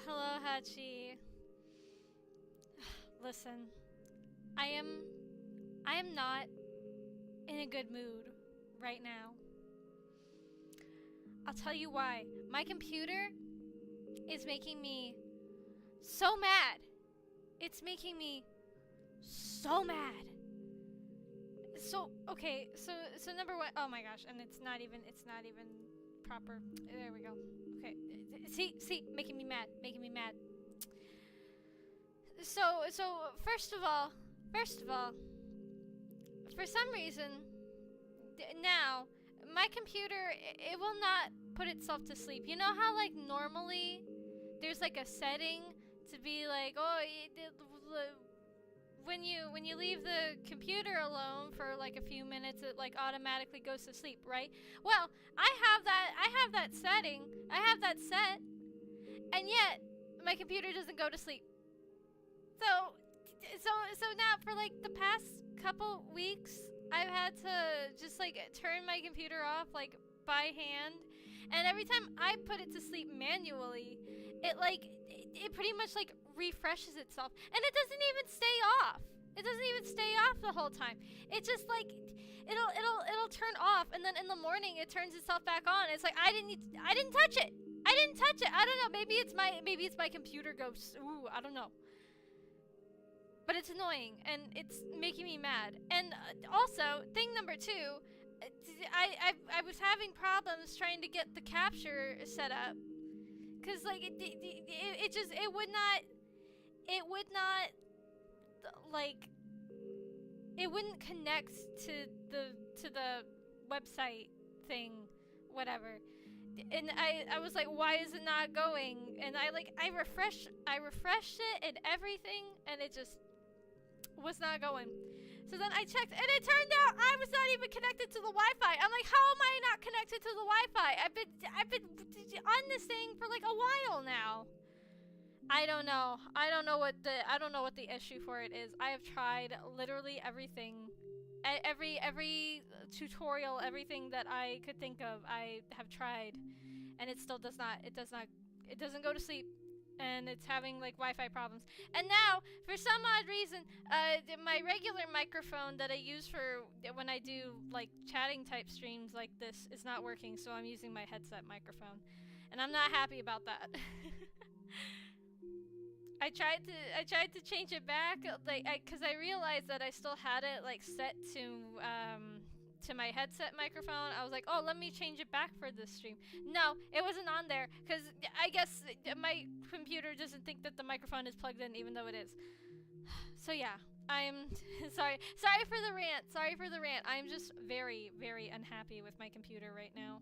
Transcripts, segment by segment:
Hello, Hachi. Listen, I am not in a good mood right now. I'll tell you why. My computer is making me so mad. It's making me so mad. So, okay, so number one, oh my gosh, and it's not even proper. There we go. Okay, see, making me mad. So first of all, for some reason, now, my computer, it will not put itself to sleep. You know how, like, normally, there's, like, a setting to be like, oh, when you leave the computer alone for, like, a few minutes, it, like, automatically goes to sleep, right? Well, I have that setting, I have that set, and yet, my computer doesn't go to sleep. So now for like the past couple weeks, I've had to just like turn my computer off like by hand, and every time I put it to sleep manually, it pretty much like refreshes itself, and it doesn't even stay off. It doesn't even stay off the whole time. It just like it'll turn off, and then in the morning it turns itself back on. It's like I didn't touch it. I didn't touch it. I don't know. Maybe it's my computer ghost. Ooh, I don't know. But it's annoying, and it's making me mad. And also, thing number two, I was having problems trying to get the capture set up, cause like it would not like it wouldn't connect to the website thing, whatever. And I was like, why is it not going? And I refreshed it and everything, and it just was not going. So then I checked, and it turned out I was not even connected to the Wi-Fi. I'm like, how am I not connected to the Wi-Fi? I've been on this thing for like a while now. I don't know what the issue for it is. I have tried literally everything. Every tutorial, everything that I could think of, I have tried, and it still doesn't go to sleep, and it's having like Wi-Fi problems. And now, for some odd reason, my regular microphone that I use for when I do like chatting type streams like this is not working, so I'm using my headset microphone, and I'm not happy about that. I tried to change it back, like, cause I realized that I still had it like set to my headset microphone. I was like, oh, let me change it back for this stream. No, it wasn't on there, cause I guess my computer doesn't think that the microphone is plugged in, even though it is. So yeah, I'm sorry for the rant. I'm just very, very unhappy with my computer right now.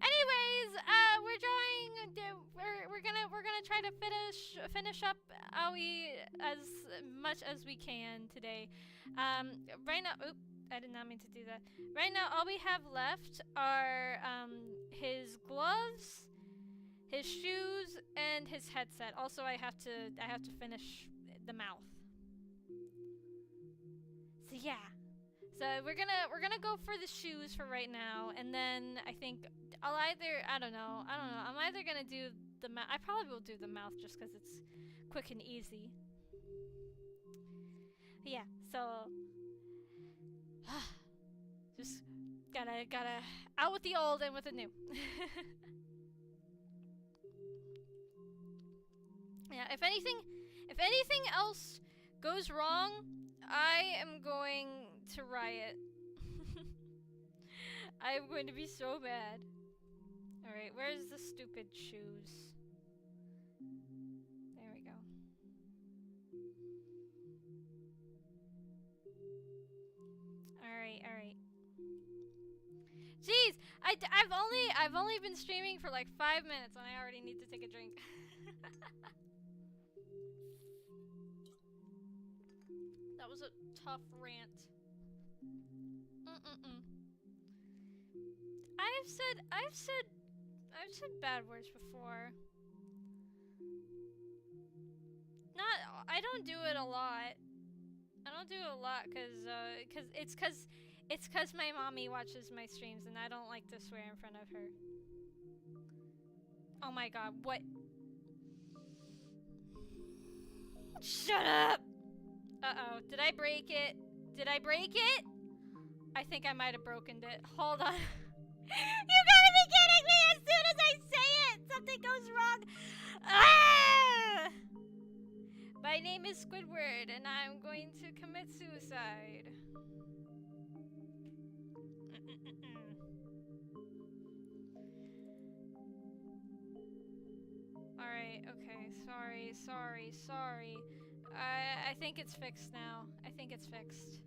Anyways, we're gonna try to finish up Aoi as much as we can today. Right now, oop, I did not mean to do that. Right now, all we have left are his gloves, his shoes, and his headset. Also, I have to finish the mouth. So yeah. So we're gonna go for the shoes for right now, and then I think I don't know. I'm either gonna do the mouth. I probably will do the mouth just because it's quick and easy. But yeah. So just gotta out with the old and with the new. Yeah. If anything else goes wrong, I am going to riot. I am going to be so mad. Alright, where's the stupid shoes? There we go. Alright. Jeez! I've only been streaming for like 5 minutes and I already need to take a drink. That was a tough rant. I've said bad words before. I don't do it a lot. I don't do it a lot cause it's cause my mommy watches my streams and I don't like to swear in front of her. my god, what? Shut up! Uh-oh, did I break it? Did I break it? I think I might have broken it. Hold on. You gotta be kidding me! As soon as I say it, something goes wrong. Ah! My name is Squidward, and I'm going to commit suicide. Alright, okay. Sorry. I think it's fixed now. I think it's fixed.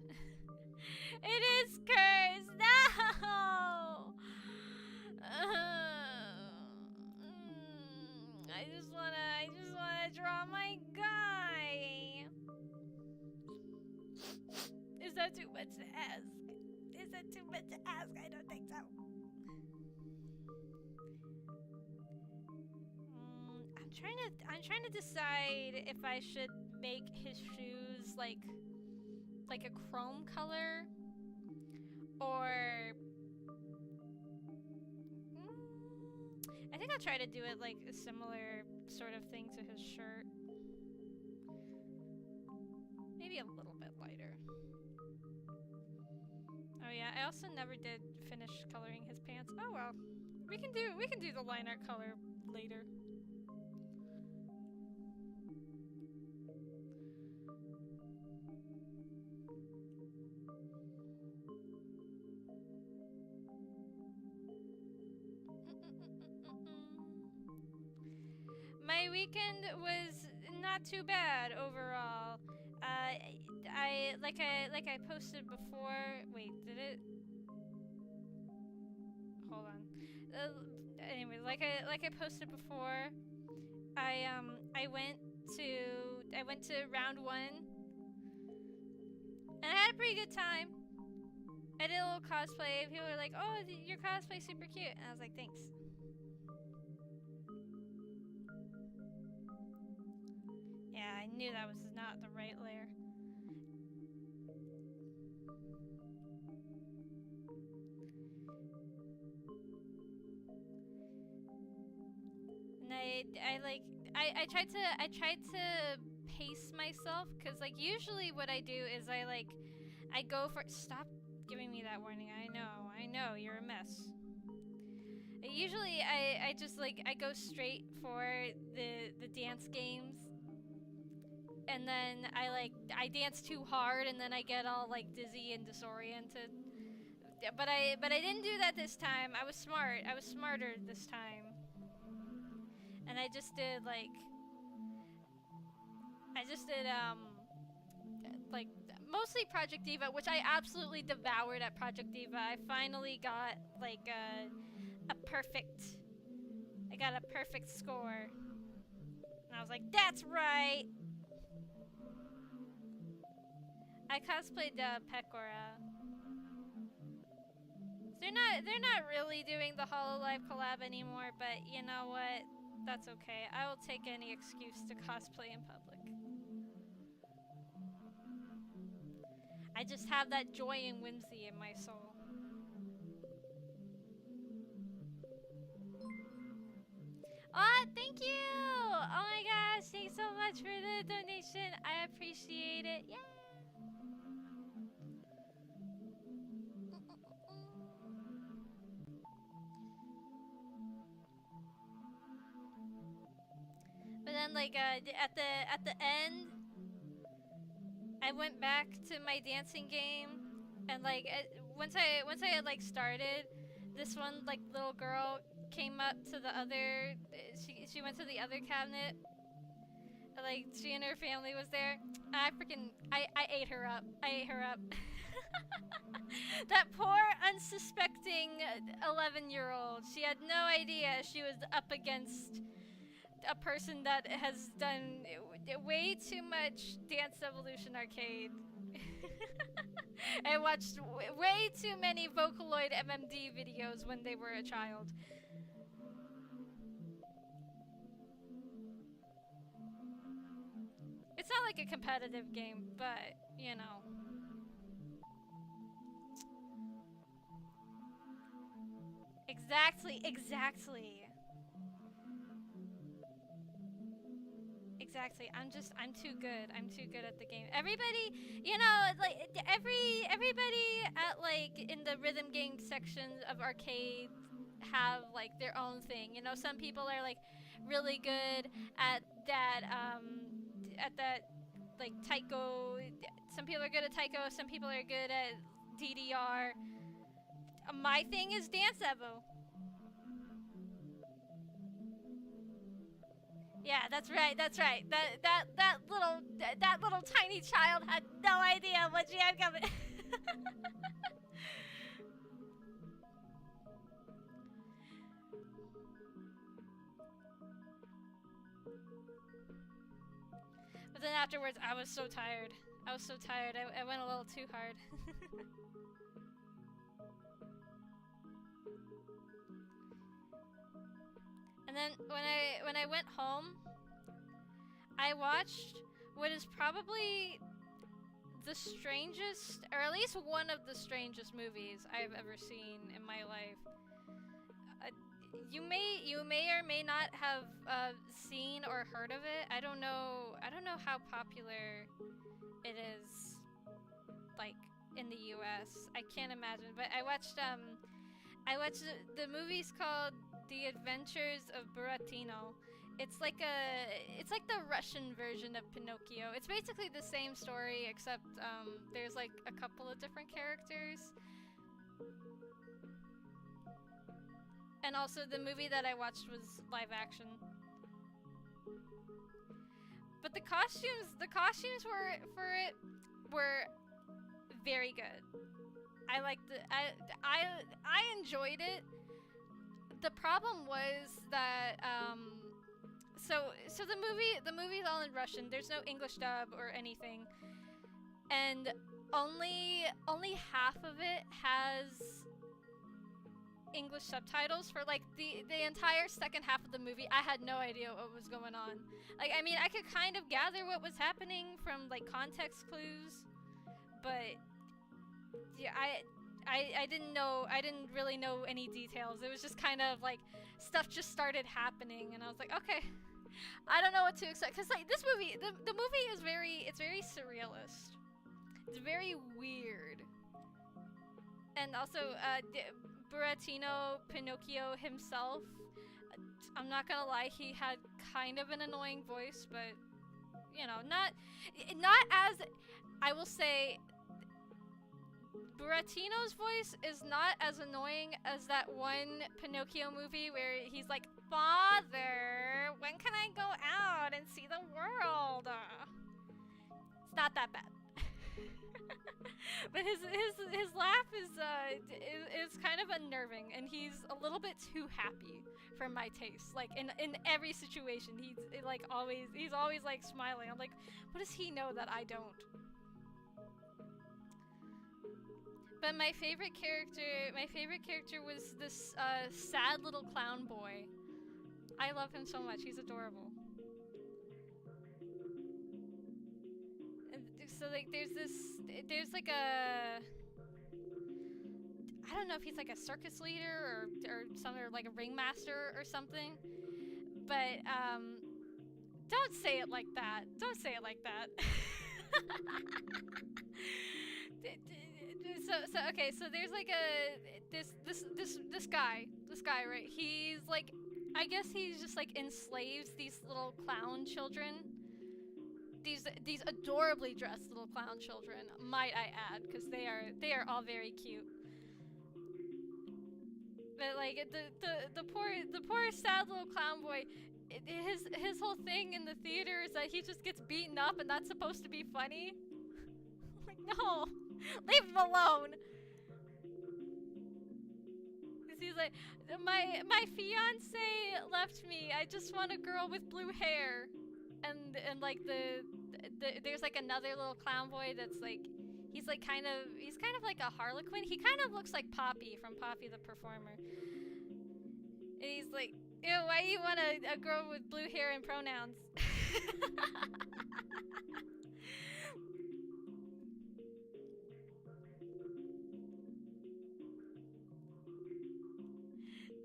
It is cursed! No! I just wanna draw my guy. Is that too much to ask? Is that too much to ask? I don't think so. I'm trying to decide if I should make his shoes like a chrome color or I think I'll try to do it like a similar sort of thing to his shirt. Maybe a little bit lighter. Oh yeah, I also never did finish coloring his pants. Oh well. We can do the line art color later. My weekend was not too bad overall. I posted before. Wait, did it? Hold on. Anyway, like I posted before, I went to round 1, and I had a pretty good time. I did a little cosplay. People were like, "Oh, your cosplay's super cute," and I was like, "Thanks." Yeah, I knew that was not the right layer. And I tried to pace myself, cause like usually what I do is I go for stop giving me that warning. I know you're a mess. Usually I just I go straight for the dance games, and then I dance too hard, and then I get all dizzy and disoriented. But I didn't do that this time. I was smart. I was smarter this time. And I just did mostly Project Diva, which I absolutely devoured at Project Diva. I finally got a perfect. I got a perfect score. And I was like, that's right. I cosplayed Pecora. They're not really doing the Hololive collab anymore, but you know what? That's okay. I will take any excuse to cosplay in public. I just have that joy and whimsy in my soul. Oh, thank you! Oh my gosh, thanks so much for the donation. I appreciate it. Yeah. But then at the end, I went back to my dancing game, and once I had started, this one little girl came up to the other. She went to the other cabinet. She and her family was there. I ate her up. I ate her up. That poor unsuspecting 11-year-old. She had no idea she was up against a person that has done way too much Dance Evolution Arcade. I watched way too many Vocaloid MMD videos when they were a child. It's not like a competitive game, but, you know. Exactly. Exactly. I'm too good. I'm too good at the game. Everybody, like everybody at like in the rhythm game section of arcades have like their own thing. Some people are like really good at that like taiko. Some people are good at taiko, some people are good at DDR. My thing is Dance Evo. Yeah, that's right. That's right. That little tiny child had no idea what she had coming. But then afterwards, I was so tired. I was so tired. I went a little too hard. And then when I went home, I watched what is probably the strangest, or at least one of the strangest movies I've ever seen in my life. Uh, you may or may not have seen or heard of it. I don't know. I don't know how popular it is, like in the U.S. I can't imagine. But I watched the movie's called The Adventures of Buratino. It's like the Russian version of Pinocchio. It's basically the same story except there's like a couple of different characters. And also the movie that I watched was live action. But the costumes were very good. I liked it. I enjoyed it. The problem was that so the movie's all in Russian. There's no English dub or anything, and only half of it has English subtitles. For like the entire second half of the movie, I had no idea what was going on. Like, I mean, I could kind of gather what was happening from like context clues, but yeah, I didn't really know any details. It was just kind of like stuff just started happening, and I was like, okay, I don't know what to expect. Cause like this movie, the movie is very surrealist. It's very weird, and also Buratino, Pinocchio himself. I'm not gonna lie, he had kind of an annoying voice, but not as, I will say, Buratino's voice is not as annoying as that one Pinocchio movie where he's like, "Father, when can I go out and see the world?" It's not that bad. But his laugh is kind of unnerving, and he's a little bit too happy for my taste. Like in every situation, he's always like smiling. I'm like, what does he know that I don't? But my favorite character was this sad little clown boy. I love him so much. He's adorable. And so like there's like a, I don't know if he's like a circus leader or like a ringmaster or something. But don't say it like that. Don't say it like that. So okay, so there's like this guy, right? He's like, I guess he's just like enslaves these little clown children. These adorably dressed little clown children, might I add, because they are all very cute. But like the poor sad little clown boy, his whole thing in the theater is that he just gets beaten up, and that's supposed to be funny. Like, no, leave him alone. He's like, my fiance left me. I just want a girl with blue hair. And like there's like another little clown boy that's like, he's kind of like a harlequin. He kind of looks like Poppy from Poppy the Performer. And he's like, ew, why do you want a girl with blue hair and pronouns?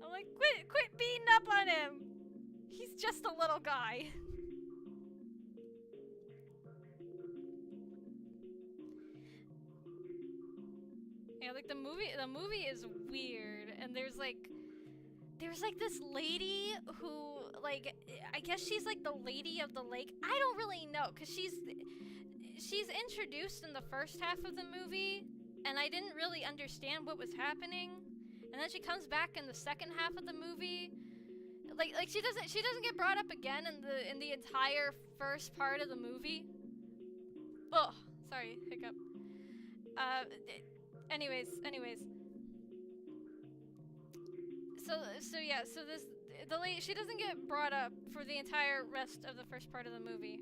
I'm like, quit beating up on him. He's just a little guy. movie is weird, and there's like this lady who, like, I guess she's like the lady of the lake. I don't really know, cause she's introduced in the first half of the movie, and I didn't really understand what was happening. And then she comes back in the second half of the movie. Like she doesn't get brought up again in the entire first part of the movie. Oh, sorry, hiccup. Anyways. So yeah, so the lady, she doesn't get brought up for the entire rest of the first part of the movie.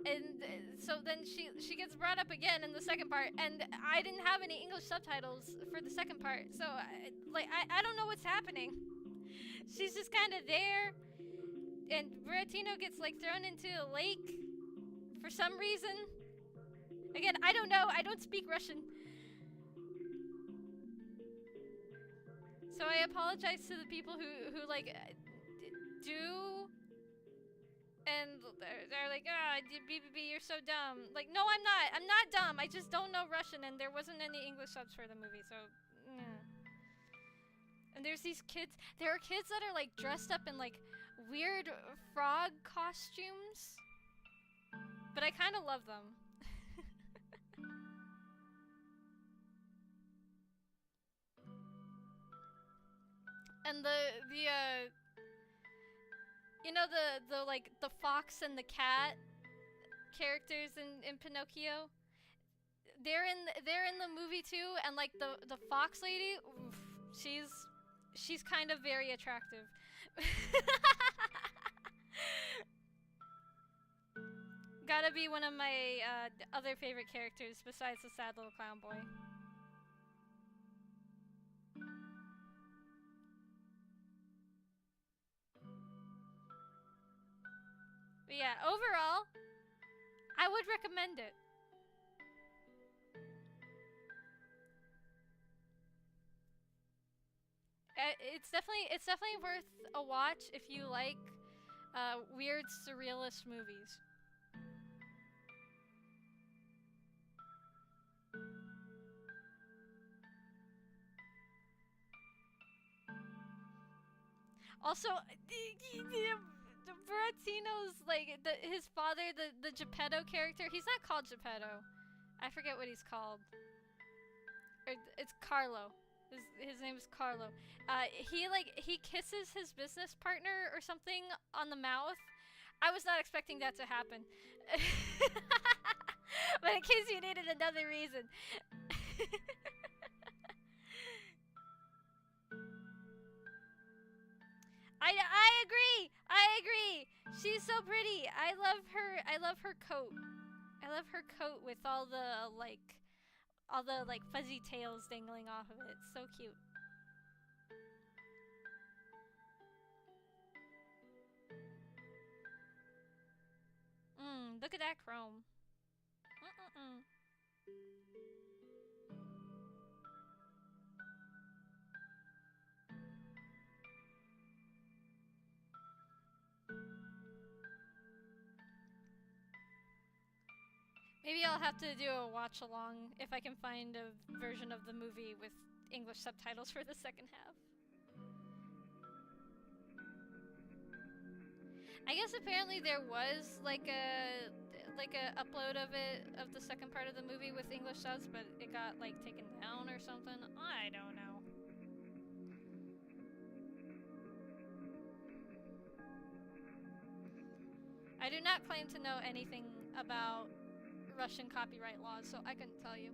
And so then she gets brought up again in the second part, and I didn't have any English subtitles for the second part, so I don't know what's happening. She's just kind of there, and Buratino gets like thrown into a lake for some reason. Again, I don't know. I don't speak Russian. So I apologize to the people who like do, and they're like, BBB, you're so dumb. Like, no, I'm not. I'm not dumb. I just don't know Russian, and there wasn't any English subs for the movie, so. And there's these kids. There are kids that are like dressed up in like weird frog costumes, but I kind of love them. And you know the like the fox and the cat characters in Pinocchio, they're in the movie too, and like the fox lady, oof, she's kind of very attractive. Gotta be one of my other favorite characters besides the sad little clown boy. But yeah, overall, I would recommend it. It's definitely worth a watch if you like weird surrealist movies. Also, the Buratino's like his father, the Geppetto character. He's not called Geppetto. I forget what he's called. Or it's Carlo. His name is Carlo. He kisses his business partner or something on the mouth. I was not expecting that to happen. But in case you needed another reason. I agree. She's so pretty. I love her coat. I love her coat with all the fuzzy tails dangling off of it. It's so cute. Look at that chrome. Maybe I'll have to do a watch along if I can find a version of the movie with English subtitles for the second half. I guess apparently there was like a upload of the second part of the movie with English subs, but it got like taken down or something. I don't know. I do not claim to know anything about Russian copyright laws, so I couldn't tell you.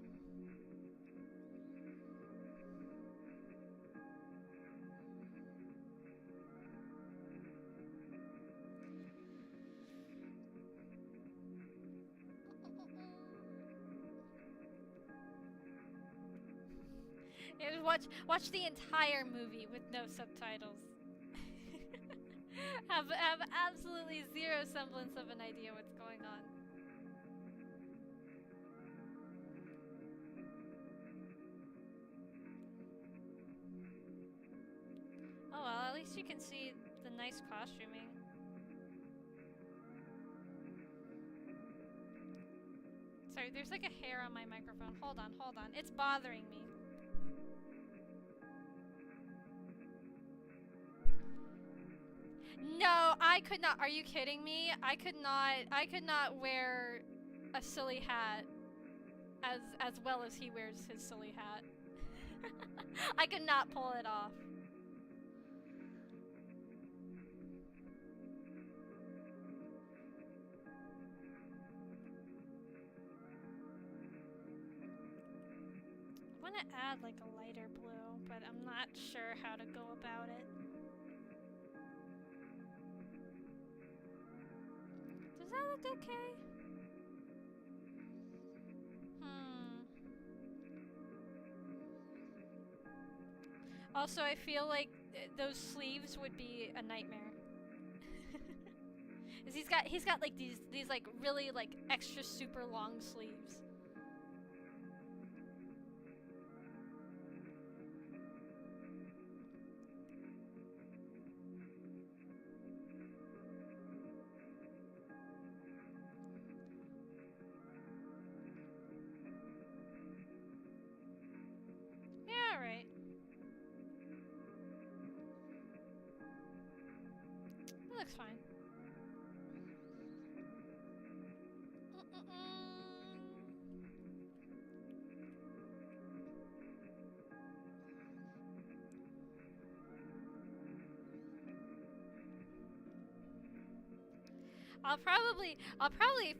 Watch the entire movie with no subtitles. have absolutely zero semblance of an idea what's going on. Oh well, at least you can see the nice costuming. Sorry, there's like a hair on my microphone. Hold on, hold on. It's bothering me. No, I could not. Are you kidding me? I could not wear a silly hat as well as he wears his silly hat. I could not pull it off. I want to add like a lighter blue, but I'm not sure how to go about it. Does that look okay? Also, I feel like those sleeves would be a nightmare. Cause he's got like these like really like extra super long sleeves. Yeah, right. That looks fine. I'll probably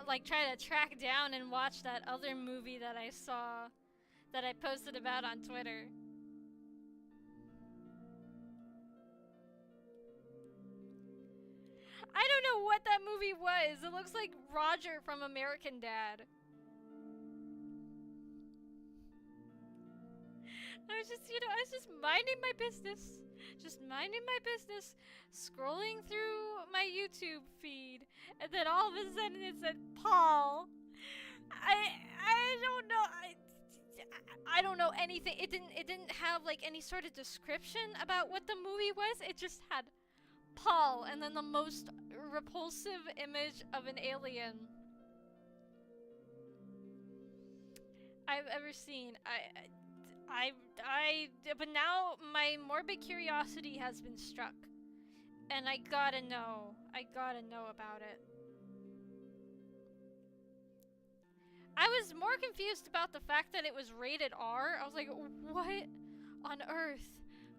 like try to track down and watch that other movie that I saw that I posted about on Twitter. I don't know what that movie was. It looks like Roger from American Dad. I was just minding my business. Just minding my business, scrolling through my YouTube feed, and then all of a sudden it said Paul. I don't know. I don't know anything. It didn't have like any sort of description about what the movie was. It just had Paul and then the most repulsive image of an alien I've ever seen. But now my morbid curiosity has been struck, and I gotta know about it. I was more confused about the fact that it was rated R. I was like, what on earth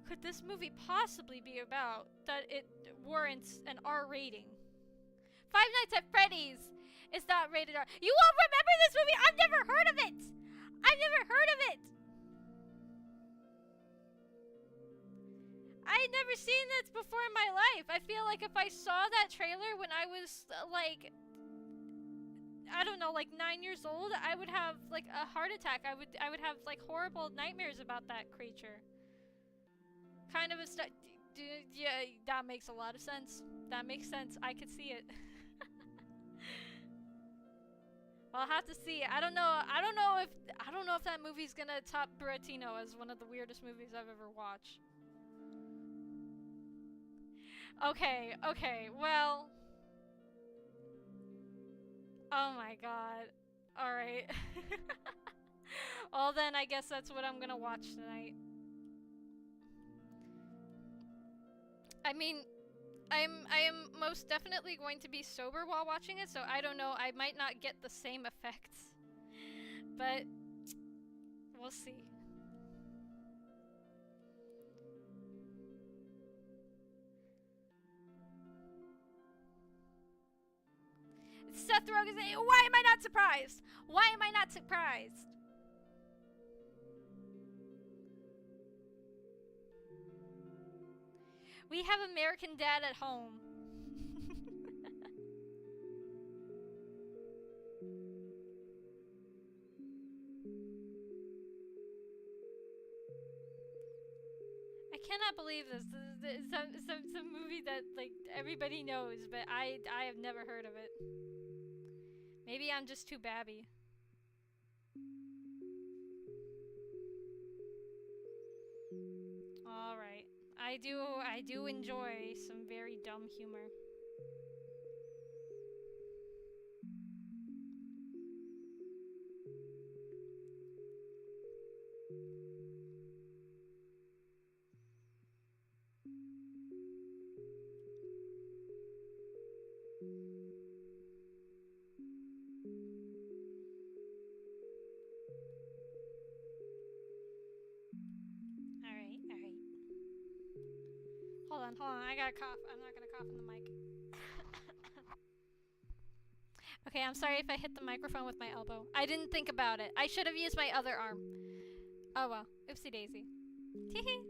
could this movie possibly be about that it warrants an R rating? Five Nights at Freddy's is not rated R. You won't remember this movie! I've never heard of it! I've never heard of it! I'd never seen this before in my life. I feel like if I saw that trailer when I was like, I don't know, like 9 years old, I would have like a heart attack. I would have like horrible nightmares about that creature. Kind of a yeah, that makes a lot of sense. That makes sense. I could see it. Well, I'll have to see. I don't know if that movie's gonna top Buratino as one of the weirdest movies I've ever watched. Okay, well. Oh my god. Alright. Well then, I guess that's what I'm gonna watch tonight. I mean, I am most definitely going to be sober while watching it, so I don't know, I might not get the same effects. But, we'll see. Seth Rogen, why am I not surprised? Why am I not surprised? We have American Dad at home. I cannot believe this. This is some movie that like everybody knows, but I have never heard of it. Maybe I'm just too babby. Alright. I do enjoy some very dumb humor. Alright, alright. Hold on, I gotta cough. I'm not gonna cough in the mic. Okay, I'm sorry if I hit the microphone with my elbow. I didn't think about it. I should have used my other arm. Oh well. Oopsie daisy. Teehee.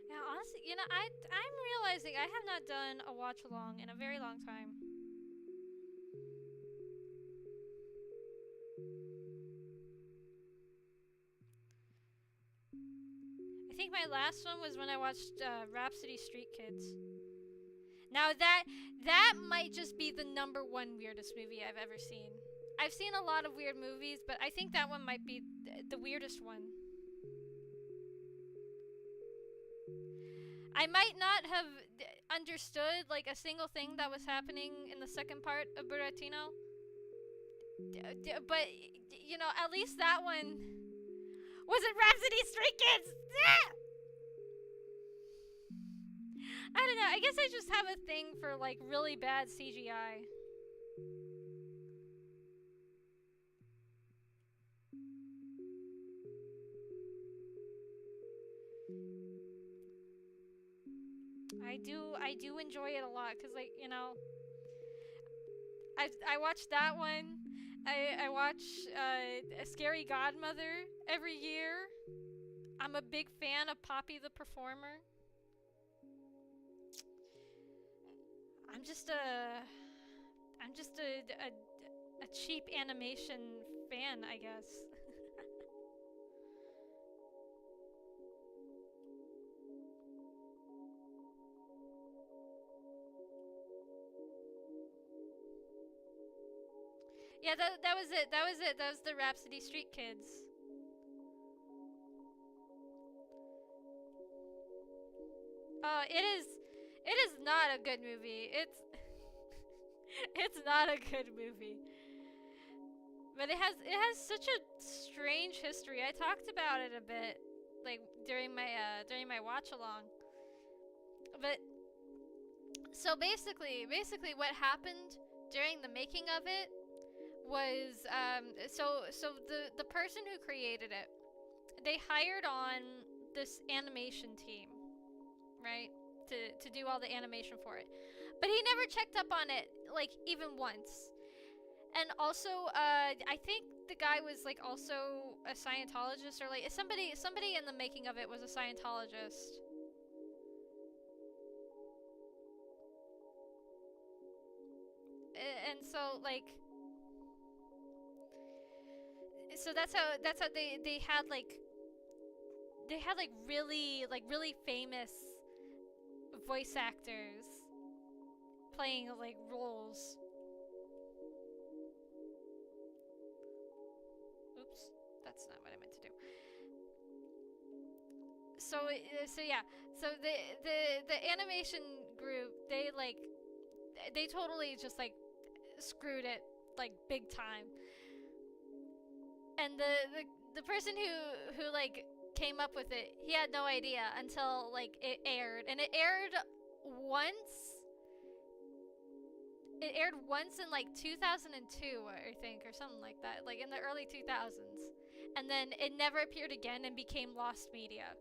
Yeah, honestly, I'm realizing I have not done a watch along in a very long time. I think my last one was when I watched Rhapsody Street Kids. Now that might just be the #1 weirdest movie I've ever seen. I've seen a lot of weird movies, but I think that one might be the weirdest one. I might not have understood like a single thing that was happening in the second part of Buratino. But you know, at least that one wasn't Rhapsody Street Kids. I don't know. I guess I just have a thing for like really bad CGI. I do enjoy it a lot because, like, you know, I watch that one. I watch A Scary Godmother every year. I'm a big fan of Poppy the Performer. I'm just a cheap animation fan, I guess. Yeah, that was it. That was it. That was the Rhapsody Street Kids. It is not a good movie. It's not a good movie. But it has such a strange history. I talked about it a bit like during my watch along. But so basically what happened during the making of it was so the person who created it, they hired on this animation team, right? To do all the animation for it. But he never checked up on it like even once. And also I think the guy was like also a Scientologist, or like somebody in the making of it was a Scientologist. And so like that's how they had like really famous voice actors playing like roles. Oops, that's not what I meant to do. So yeah, so the animation group, they totally just like screwed it like big time. And the person who like came up with it, he had no idea until like it aired, and it aired once. It aired once in like 2002, I think, or something like that, like in the early 2000s, and then it never appeared again and became lost media.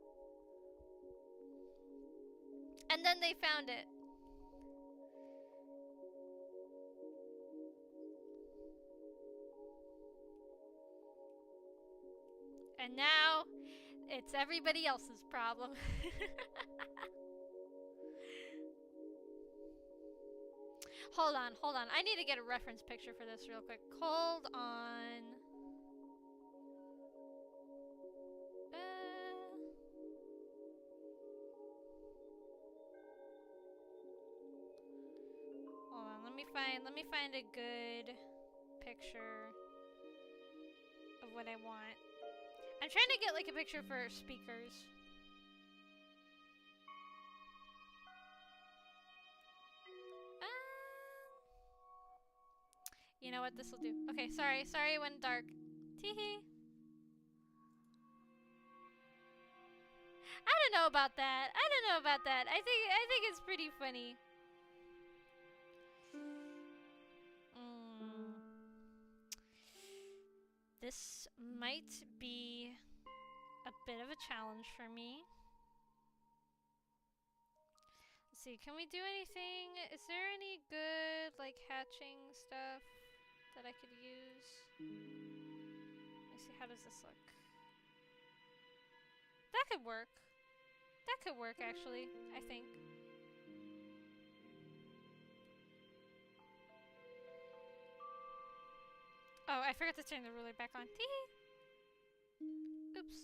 And then they found it. And now it's everybody else's problem. Hold on. I need to get a reference picture for this real quick. Hold on. Hold on, let me find a good picture of what I want. I'm trying to get like a picture for speakers. You know what? This will do. Okay, sorry it went dark. Teehee. I don't know about that. I think it's pretty funny. This might be a bit of a challenge for me. Let's see, can we do anything? Is there any good, like, hatching stuff that I could use? Let me see, how does this look? That could work. That could work, actually, I think. Oh, I forgot to turn the ruler back on. Tee-hee. Oops.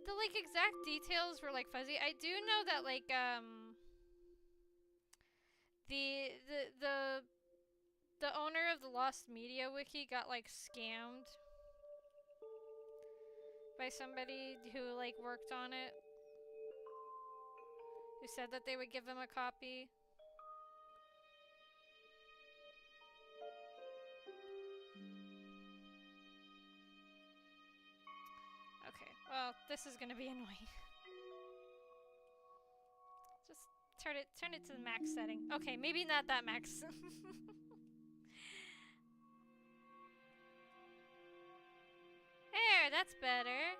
The like exact details were like fuzzy. I do know that like the owner of the Lost Media Wiki got like scammed by somebody who like worked on it, who said that they would give him a copy. Okay, well, this is gonna be annoying. Just turn it to the max setting. Okay, maybe not that max. There, that's better.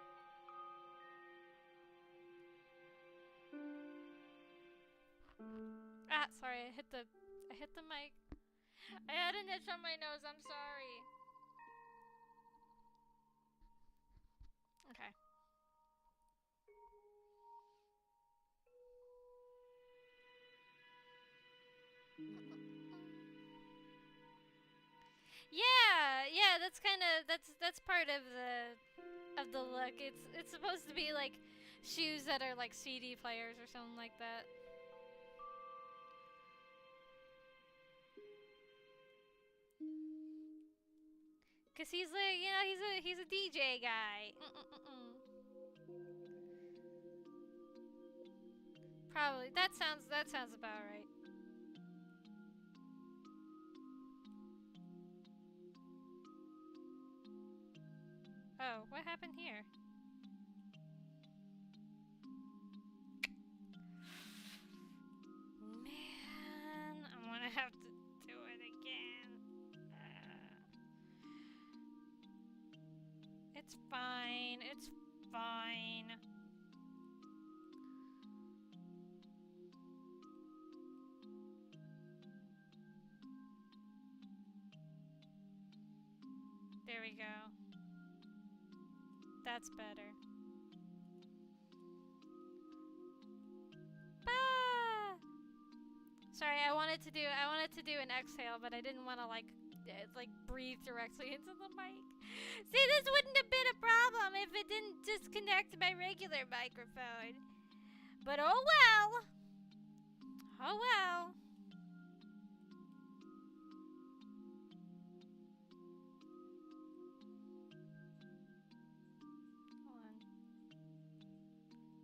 Ah, sorry, I hit the mic. I had an itch on my nose, I'm sorry. Okay. Yeah, that's part of the look. It's supposed to be like shoes that are like CD players or something like that. Cause he's like, you know, he's a DJ guy. Probably. That sounds about right. Oh, what happened here? Man, I'm gonna have to do it again. It's fine. It's fine. There we go. That's better. Ah! Sorry, I wanted to do an exhale, but I didn't want to like breathe directly into the mic. See, this wouldn't have been a problem if it didn't disconnect my regular microphone. But oh well. Oh well. Hold on.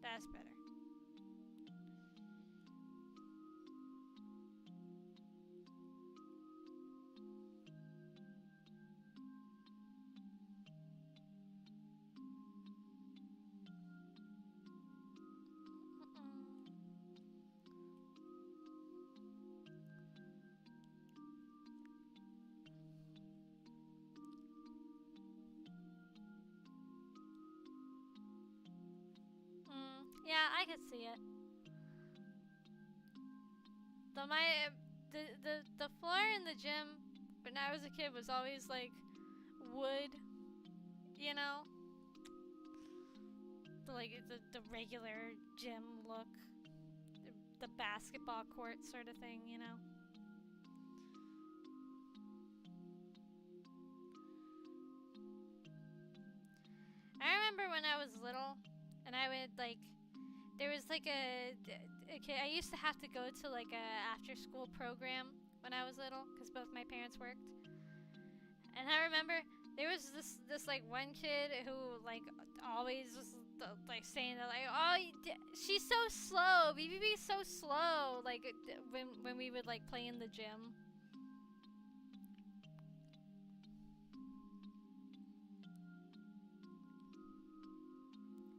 That's better. Yeah, I could see it. The floor in the gym when I was a kid was always like wood, you know? The regular gym look. The basketball court sort of thing, you know? I remember when I was little, and I would like there was like a kid. I used to have to go to like a after school program when I was little because both my parents worked. And I remember there was this like one kid who like always was like saying that like, oh, she's so slow, BBB's so slow, like when we would like play in the gym.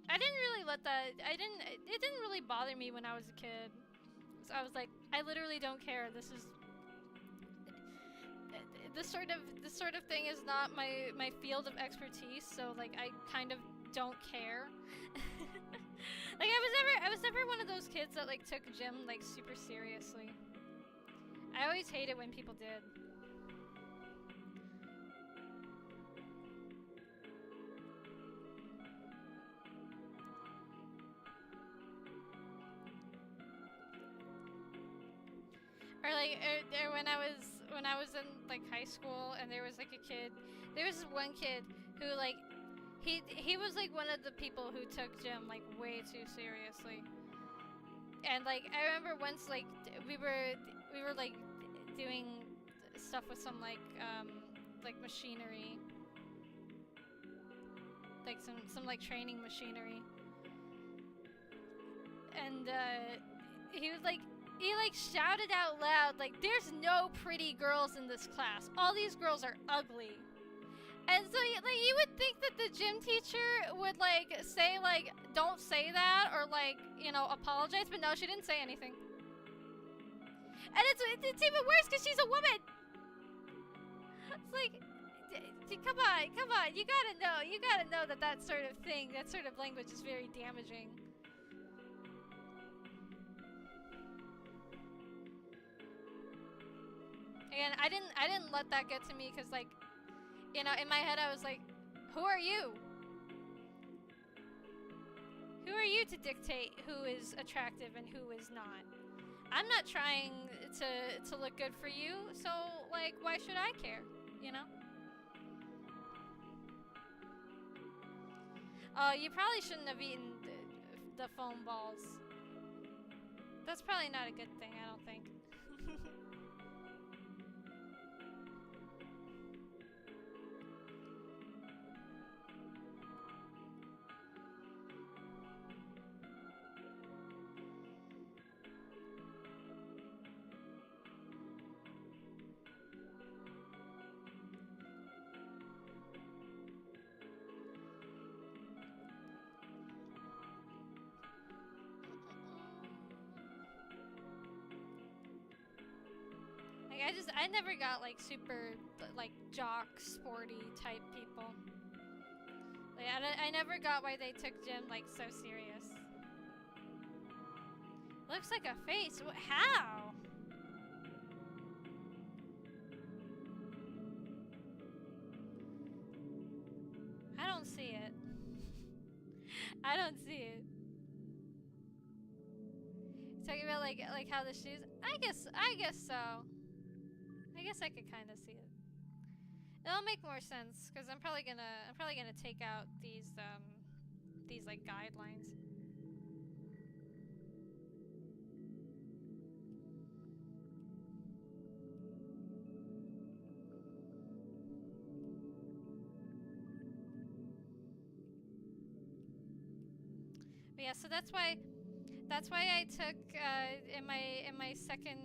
I didn't really let that. It didn't really bother me when I was a kid. So I was like, I literally don't care. This is this sort of thing is not my field of expertise. So like, I kind of don't care. Like I was never one of those kids that like took gym like super seriously. I always hated when people did. Or like, or when I was in like high school, and there was like a kid. There was this one kid who like, he was like one of the people who took gym like way too seriously. And like I remember once like we were like doing stuff with some like machinery, like some like training machinery, and he shouted out loud like, "There's no pretty girls in this class. All these girls are ugly." And so like you would think that the gym teacher would like say like, "Don't say that," or like, you know, apologize, but no, she didn't say anything. And it's even worse because she's a woman. It's like, come on, you gotta know that sort of thing, that sort of language is very damaging. And I didn't let that get to me because like, you know, in my head I was like, who are you? Who are you to dictate who is attractive and who is not? I'm not trying to look good for you, so like, why should I care? You know? You probably shouldn't have eaten the foam balls. That's probably not a good thing, I don't think. I never got like super like jock sporty type people. Like I never got why they took gym like so serious. Looks like a face. How? I don't see it. I don't see it. Talking about like how the shoes. I guess so. I guess I could kind of see it. It'll make more sense because I'm probably gonna take out these like guidelines. But yeah, so that's why I took in my second.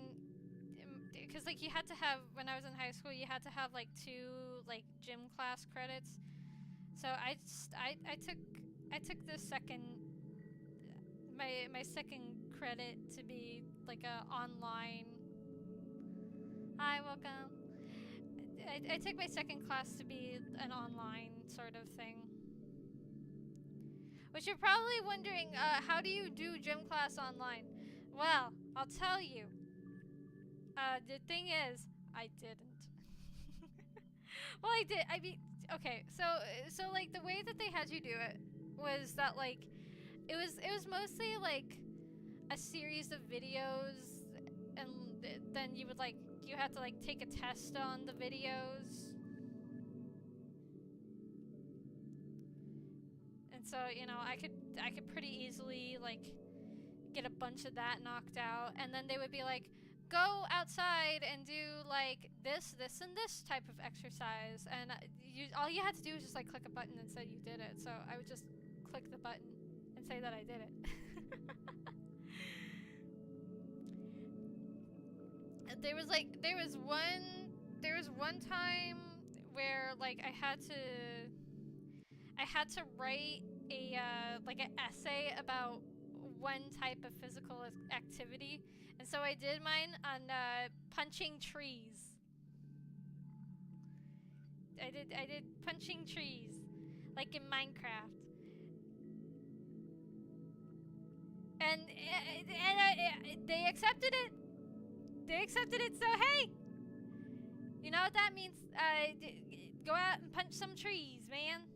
Because like you had to have, when I was in high school, you had to have like 2 like gym class credits. So I took the second my second credit to be like a online. Hi, welcome. I took my second class to be an online sort of thing. Which you're probably wondering, how do you do gym class online? Well, I'll tell you. The thing is, I didn't. Well, I did. I mean, okay. So like the way that they had you do it was that like it was mostly like a series of videos, and then you had to like take a test on the videos. And So, you know, I could pretty easily, like, get a bunch of that knocked out, and then they would be like, go outside and do, like, this, and this type of exercise, and all you had to do was just, like, click a button and say you did it. So I would just click the button and say that I did it. There was one time where, like, I had to write a like an essay about one type of physical activity, and so I did mine on punching trees. I did punching trees, like in Minecraft, and they accepted it. They accepted it. So hey, you know what that means? Go out and punch some trees, man.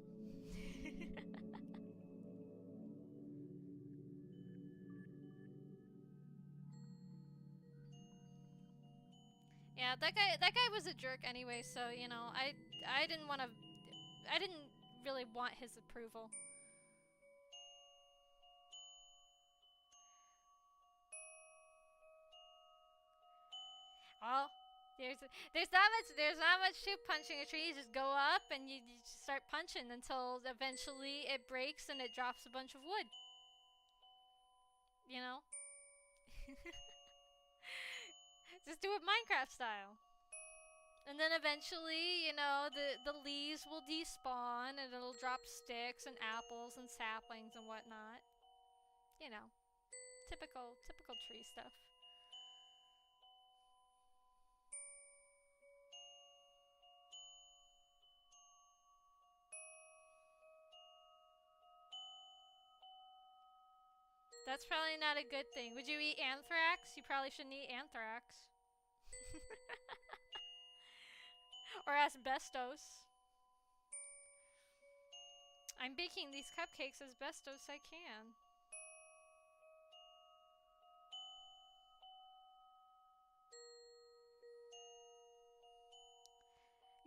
Yeah, that guy was a jerk anyway, so, you know, I didn't really want his approval. Well, there's not much to punching a tree. You just go up and you just start punching until eventually it breaks and it drops a bunch of wood. You know? Just do it Minecraft style. And then eventually, you know, the leaves will despawn and it'll drop sticks and apples and saplings and whatnot. You know, typical tree stuff. That's probably not a good thing. Would you eat anthrax? You probably shouldn't eat anthrax. Or asbestos. I'm baking these cupcakes as best as I can.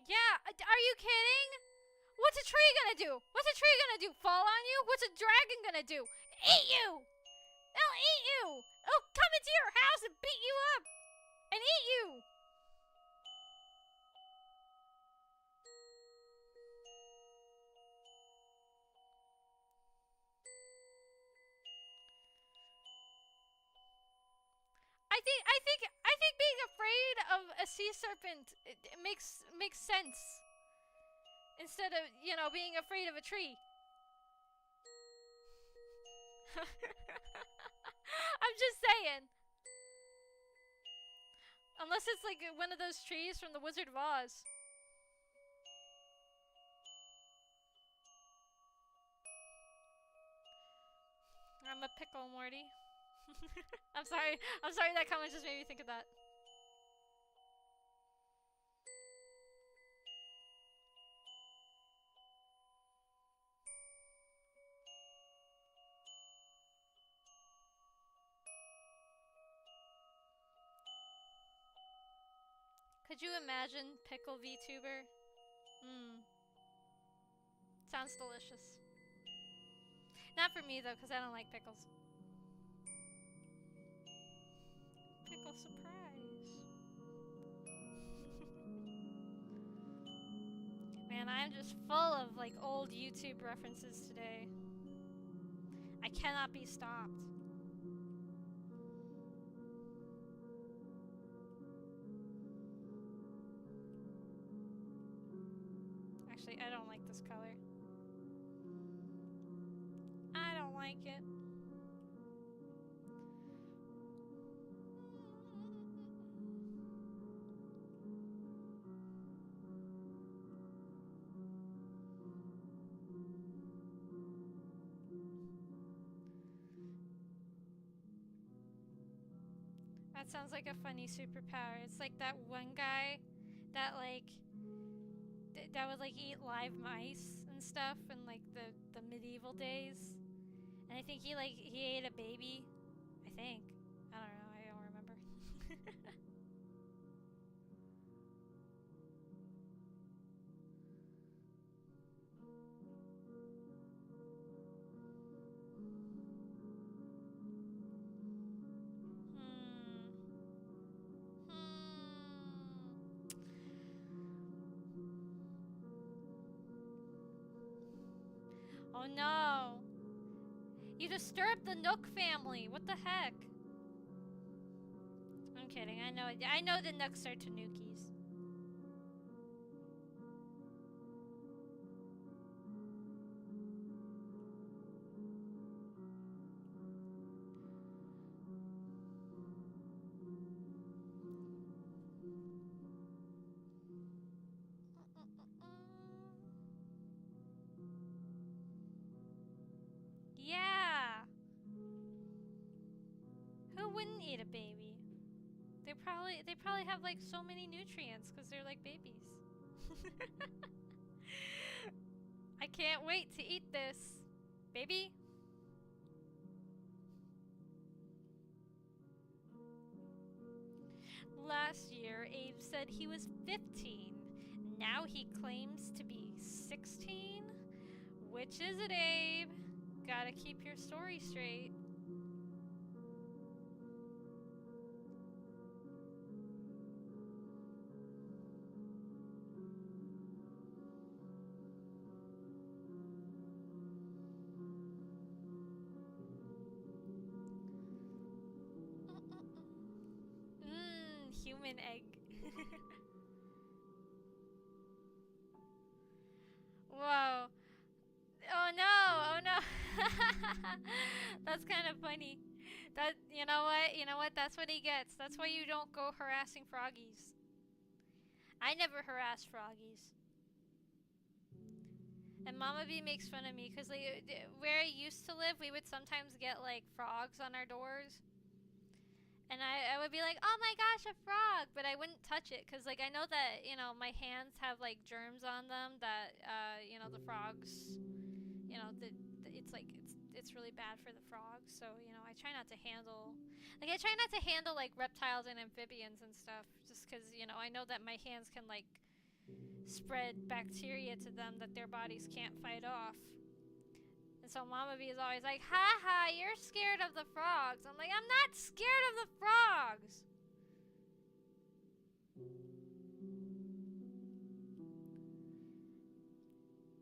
Yeah, are you kidding? What's a tree gonna do? What's a tree gonna do? Fall on you? What's a dragon gonna do? Eat you! It'll eat you! It'll come into your house and beat you up! And eat you! I think being afraid of a sea serpent it makes sense. Instead of, you know, being afraid of a tree. I'm just saying. Unless it's like one of those trees from the Wizard of Oz. I'm a pickle, Morty. I'm sorry that comment just made me think of that. Could you imagine pickle VTuber? Mmm. Sounds delicious. Not for me though, because I don't like pickles. Pickle surprise. Man, I'm just full of like old YouTube references today. I cannot be stopped. Actually, I don't like this color. I don't like it. That sounds like a funny superpower. It's like that one guy that like that would like eat live mice and stuff in like the medieval days. And I think he ate a baby. I think. I don't know. I don't remember. Oh no. You disturbed the Nook family. What the heck? I'm kidding. I know the Nooks are Tanukis. Yeah. Who wouldn't eat a baby? They probably have like so many nutrients because they're like babies. I can't wait to eat this, baby. Last year, Abe said he was 15. Now he claims to be 16? Which is it, Abe? Gotta keep your story straight. Human egg. Whoa. Oh no, oh no. That's kind of funny. That, you know what, that's what he gets. That's why you don't go harassing froggies. I never harass froggies. And Mama B makes fun of me because like, where I used to live, we would sometimes get like frogs on our doors. And I would be like, oh my gosh, a frog! But I wouldn't touch it because like I know that, my hands have like germs on them that, the frogs, it's like, it's really bad for the frogs. So, I try not to handle, like reptiles and amphibians and stuff just because, I know that my hands can like spread bacteria to them that their bodies can't fight off. And so Mama B is always like, haha, you're scared of the frogs. I'm like, I'm not scared of the frogs.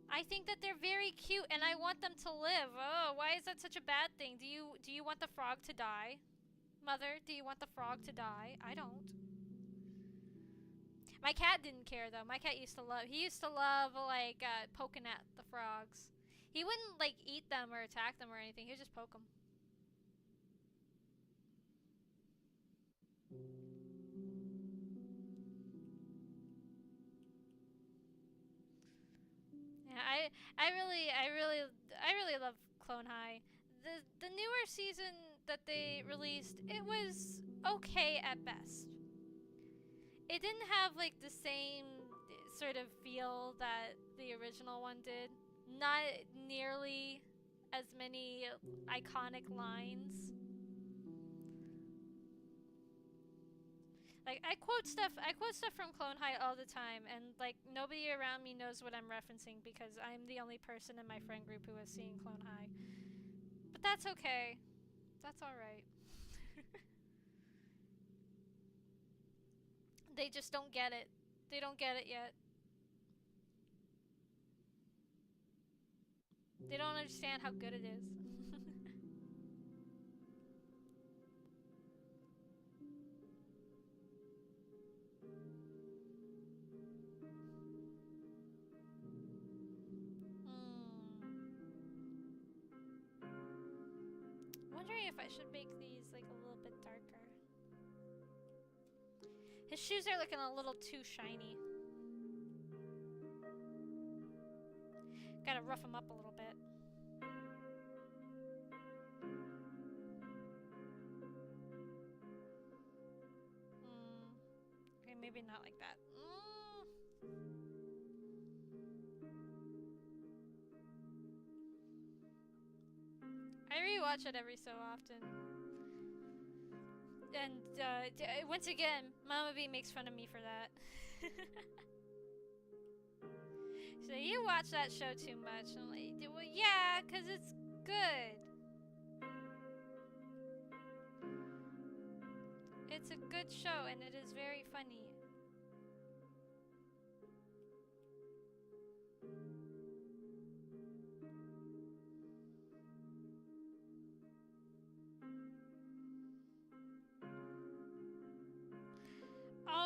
I think that they're very cute and I want them to live. Oh, why is that such a bad thing? Do you want the frog to die? Mother, do you want the frog to die? I don't. My cat didn't care though. My cat used to love like poking at the frogs. He wouldn't like eat them or attack them or anything. He would just poke them. Yeah, I really love Clone High. The newer season that they released, it was okay at best. It didn't have like the same sort of feel that the original one did. Not nearly as many iconic lines. Like I quote stuff from Clone High all the time, and like nobody around me knows what I'm referencing because I'm the only person in my friend group who has seen Clone High. But that's okay. That's all right. They just don't get it. They don't get it yet. They don't understand how good it is. Wondering if I should make these like a little bit darker. His shoes are looking a little too shiny. Gotta rough them up a little bit. Okay, maybe not like that. I rewatch it every so often. And once again, Mama B makes fun of me for that. So you watch that show too much. I'm like, well, yeah, because it's good. It's a good show and it is very funny.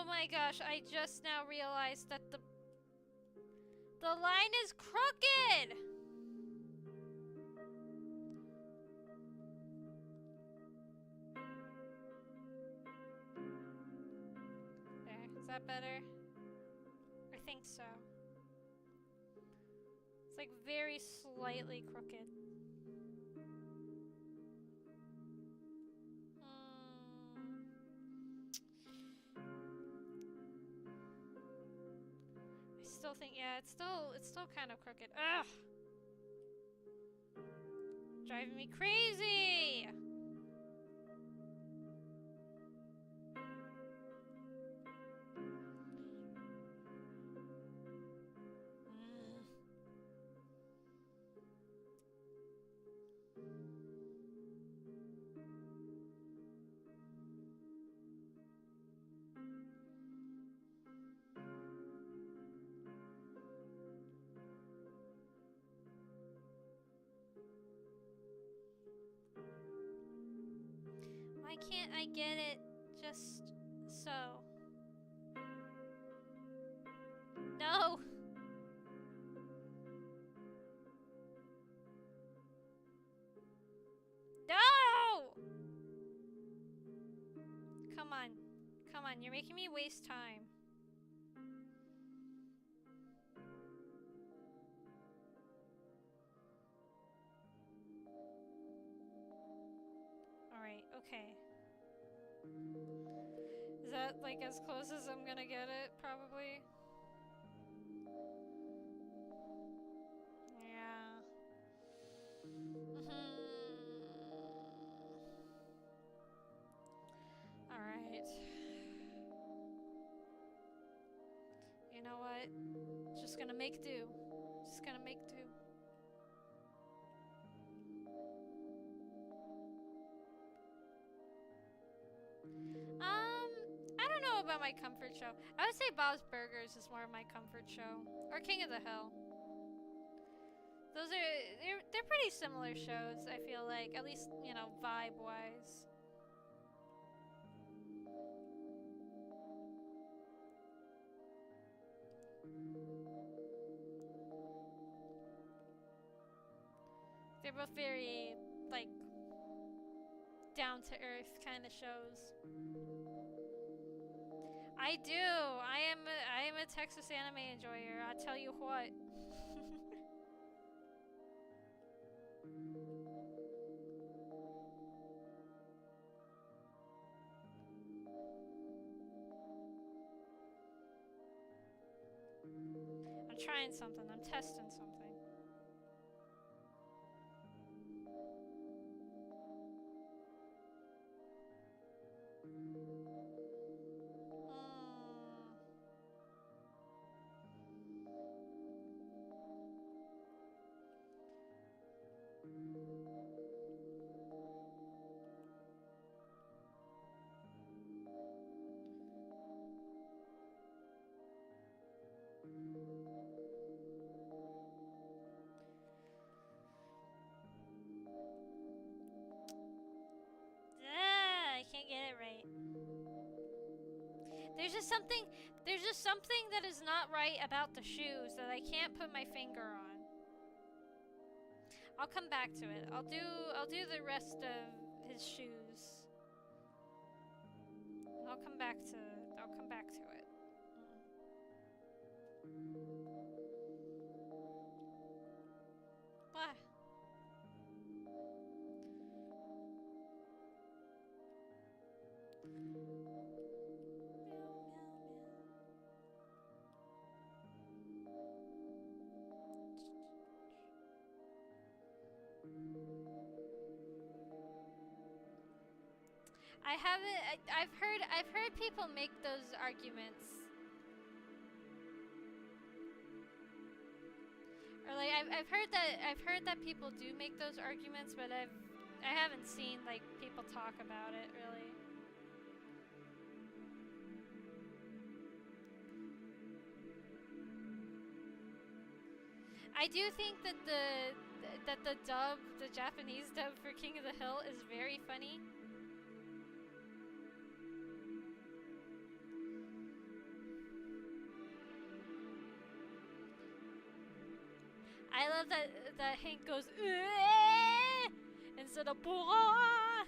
Oh my gosh, I just now realized that the line is crooked! There, is that better? I think so. It's like very slightly crooked. I still think, yeah, it's still kind of crooked. Ugh! Driving me crazy! Why can't I get it just so? No! No! Come on. Come on, you're making me waste time. Alright, okay. Is that like as close as I'm gonna get it, probably? Yeah. Alright. You know what? Just gonna make do. Just gonna make do. I don't know about my comfort show. I would say Bob's Burgers is more of my comfort show. Or King of the Hill. Those are, they're pretty similar shows, I feel like. At least, you know, vibe-wise. They're both very, like, down-to-earth kind of shows. I do. I am a Texas anime enjoyer. I'll tell you what. I'm trying something. I'm testing something. I can't get it right. There's just something that is not right about the shoes that I can't put my finger on. I'll come back to it. I'll do the rest of his shoes. I'll come back to it. What? I've heard people make those arguments. Or like I've heard that people do make those arguments, but I haven't seen like people talk about it really. I do think that the Japanese dub for King of the Hill is very funny. love that Hank goes "Ugh!" instead of "Bourgeois."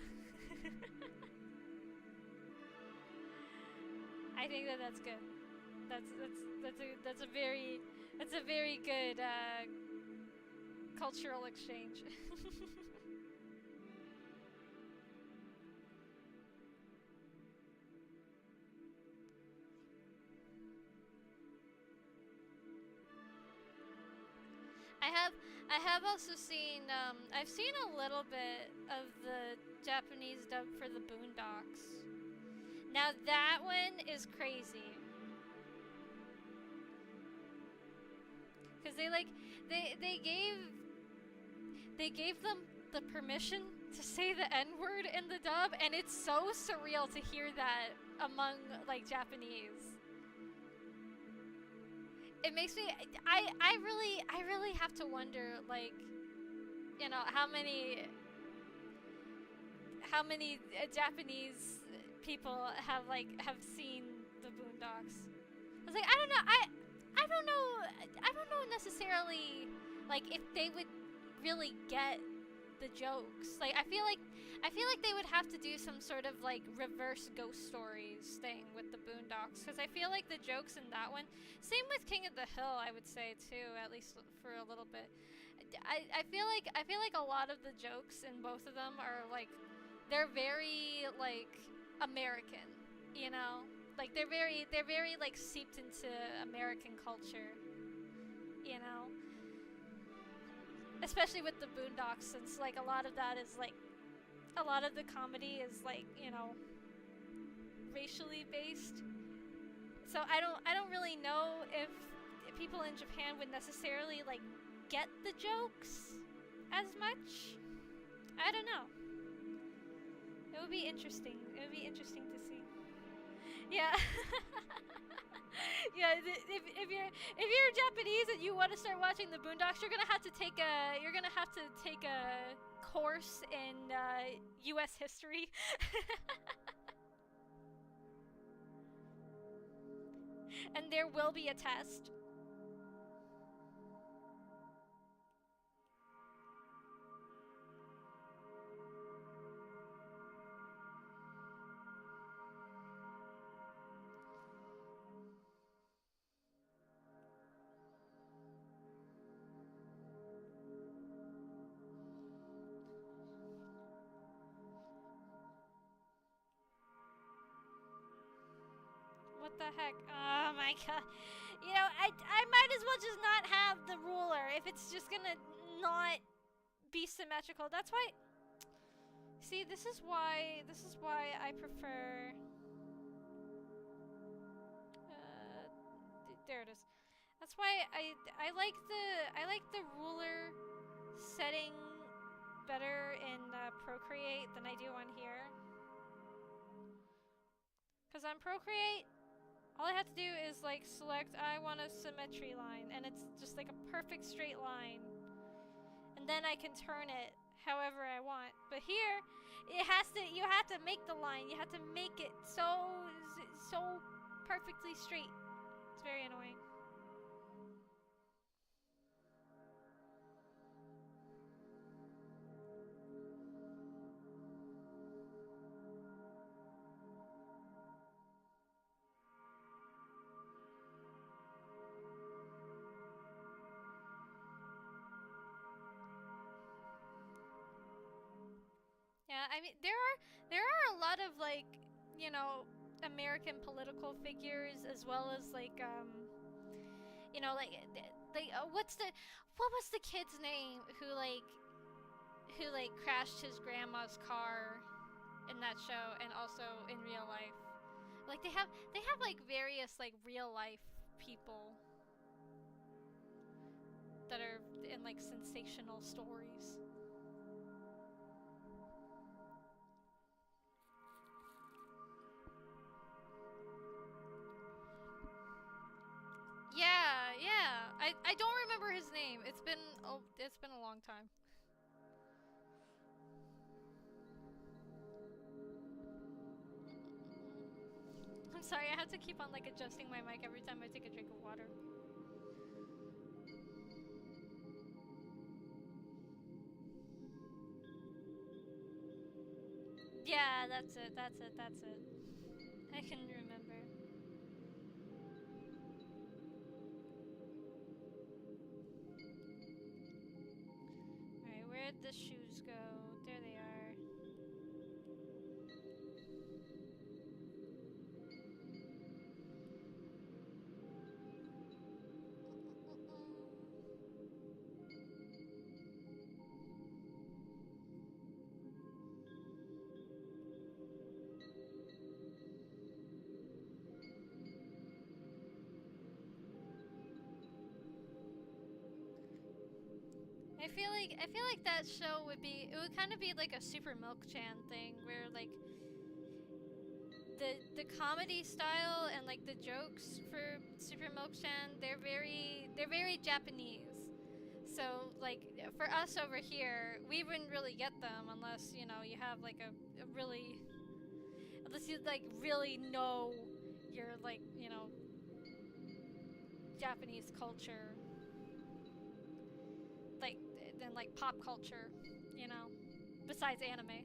I think that's good. That's a very good cultural exchange. I have I have also seen I've seen a little bit of the Japanese dub for the Boondocks. Now that one is crazy. Cuz they gave them the permission to say the N-word in the dub, and it's so surreal to hear that among like Japanese. It makes me I really have to wonder, like, you know, how many Japanese people have seen the Boondocks. I was like, I don't know necessarily like if they would really get the jokes. Like I feel like they would have to do some sort of like reverse Ghost Stories thing with the Boondocks, because I feel like the jokes in that one, same with King of the Hill, I would say too, at least for a little bit. I feel like a lot of the jokes in both of them are like, they're very like American, you know? Like they're very like seeped into American culture, you know? Especially with the Boondocks, since like a lot of that is like, a lot of the comedy is like, you know, racially based. So I don't really know if people in Japan would necessarily like get the jokes as much. I don't know. It would be interesting. It would be interesting to see. Yeah. Yeah, if you're Japanese and you want to start watching the Boondocks, you're gonna have to take a course in U.S. history. And there will be a test. What the heck? Oh my god. You know, I might as well just not have the ruler if it's just gonna not be symmetrical. That's why. See, this is why I prefer. There it is. That's why I like the ruler setting better in Procreate than I do on here. Because on Procreate, all I have to do is like select I want a symmetry line, and it's just like a perfect straight line. And then I can turn it however I want. But here, you have to make the line. You have to make it so perfectly straight. It's very annoying. Yeah, I mean there are a lot of like, you know, American political figures, as well as like you know, like what was the kid's name who crashed his grandma's car in that show, and also in real life. Like they have like various like real life people that are in like sensational stories. Yeah, yeah. I don't remember his name. It's been a long time. I'm sorry, I have to keep on like adjusting my mic every time I take a drink of water. Yeah, that's it. That's it. That's it. I can remember. Alright, where'd the shoes go? There they are. I feel like that show would be, it would kind of be like a Super Milk Chan thing where like the comedy style and like the jokes for Super Milk Chan, they're very Japanese. So like for us over here, we wouldn't really get them unless, you have like a really, unless you like really know your like, Japanese culture, like than like pop culture, you know, besides anime.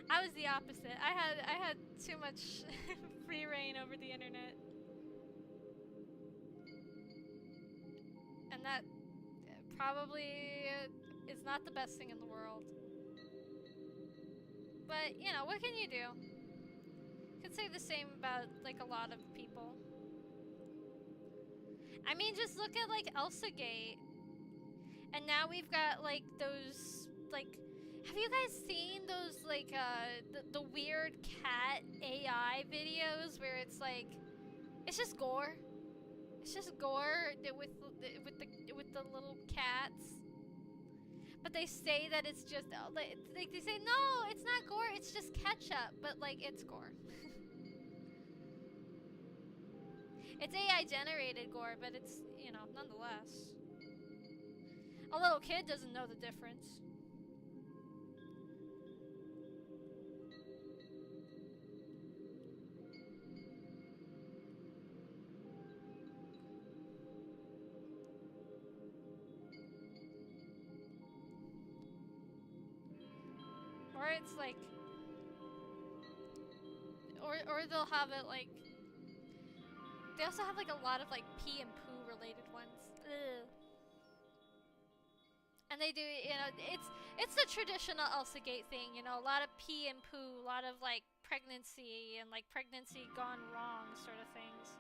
I was the opposite. I had too much free reign over the internet, and that probably is not the best thing in the world. But what can you do? Could say the same about like a lot of people. I mean, just look at like Elsa Gate, and now we've got like those like. Have you guys seen those like the weird cat AI videos where it's just gore. It's just gore with the little cats. But they say that it's just like they say no, it's not gore. It's just ketchup, but like it's gore. It's AI generated gore, but it's nonetheless. A little kid doesn't know the difference. Or it's like, or they'll have it like. They also have like a lot of like pee and poo related ones. Ugh. And they do, it's the traditional Elsa Gate thing, a lot of pee and poo, a lot of like pregnancy and like pregnancy gone wrong sort of things.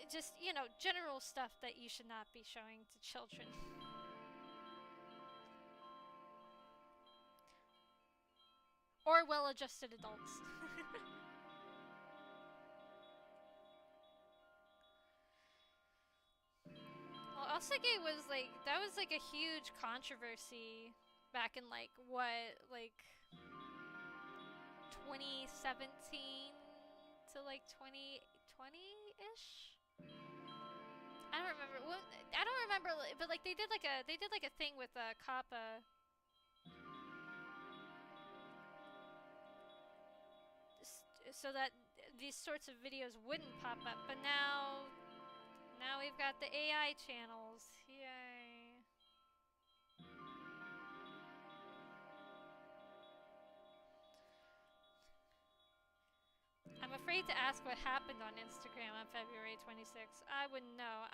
It just, general stuff that you should not be showing to children. Or well-adjusted adults. Well, Elsa Gate was like, that was like a huge controversy back in like, what, like 2017 to like 2020-ish? I don't remember. Well, I don't remember, but like they did like a thing with Kappa, so that these sorts of videos wouldn't pop up. But now we've got the AI channels. Yay! I'm afraid to ask what happened on Instagram on February 26th. I wouldn't know.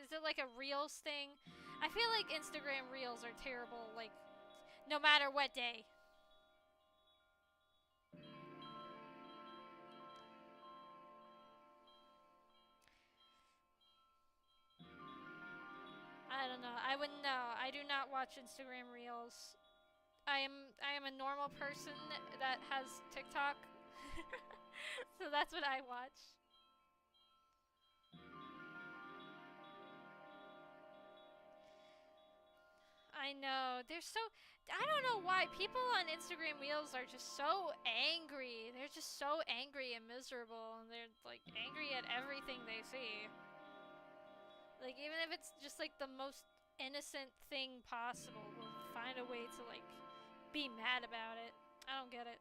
Is it like a Reels thing? I feel like Instagram Reels are terrible, like, no matter what day. I don't know. I wouldn't know. I do not watch Instagram Reels. I am a normal person that has TikTok. So that's what I watch. I know. They're so. I don't know why. People on Instagram Reels are just so angry. They're just so angry and miserable. And they're, like, angry at everything they see. Like, even if it's just, like, the most innocent thing possible, we'll find a way to, like, be mad about it. I don't get it.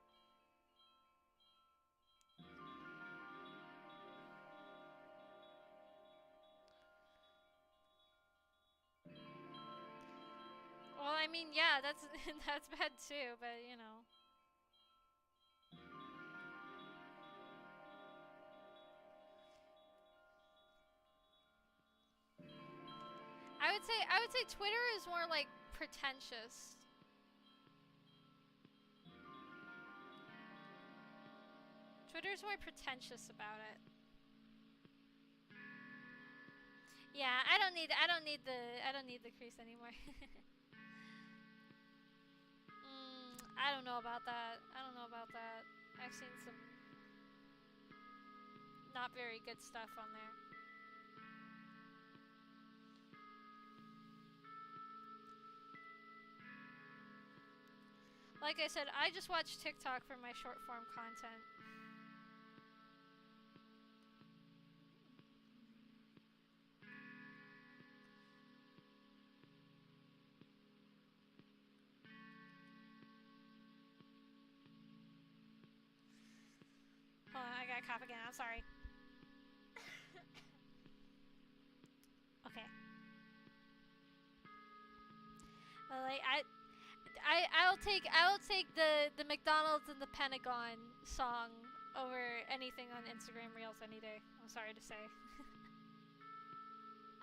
mean, yeah, that's that's bad too, but you know. I would say Twitter is more like pretentious. Twitter's more pretentious about it. Yeah, I don't need the crease anymore. I don't know about that. I don't know about that. I've seen some not very good stuff on there. Like I said, I just watch TikTok for my short form content. Hold on, I gotta cough again. I'm sorry. Okay. Well, like I'll take the McDonald's and the Pentagon song over anything on Instagram Reels any day. I'm sorry to say.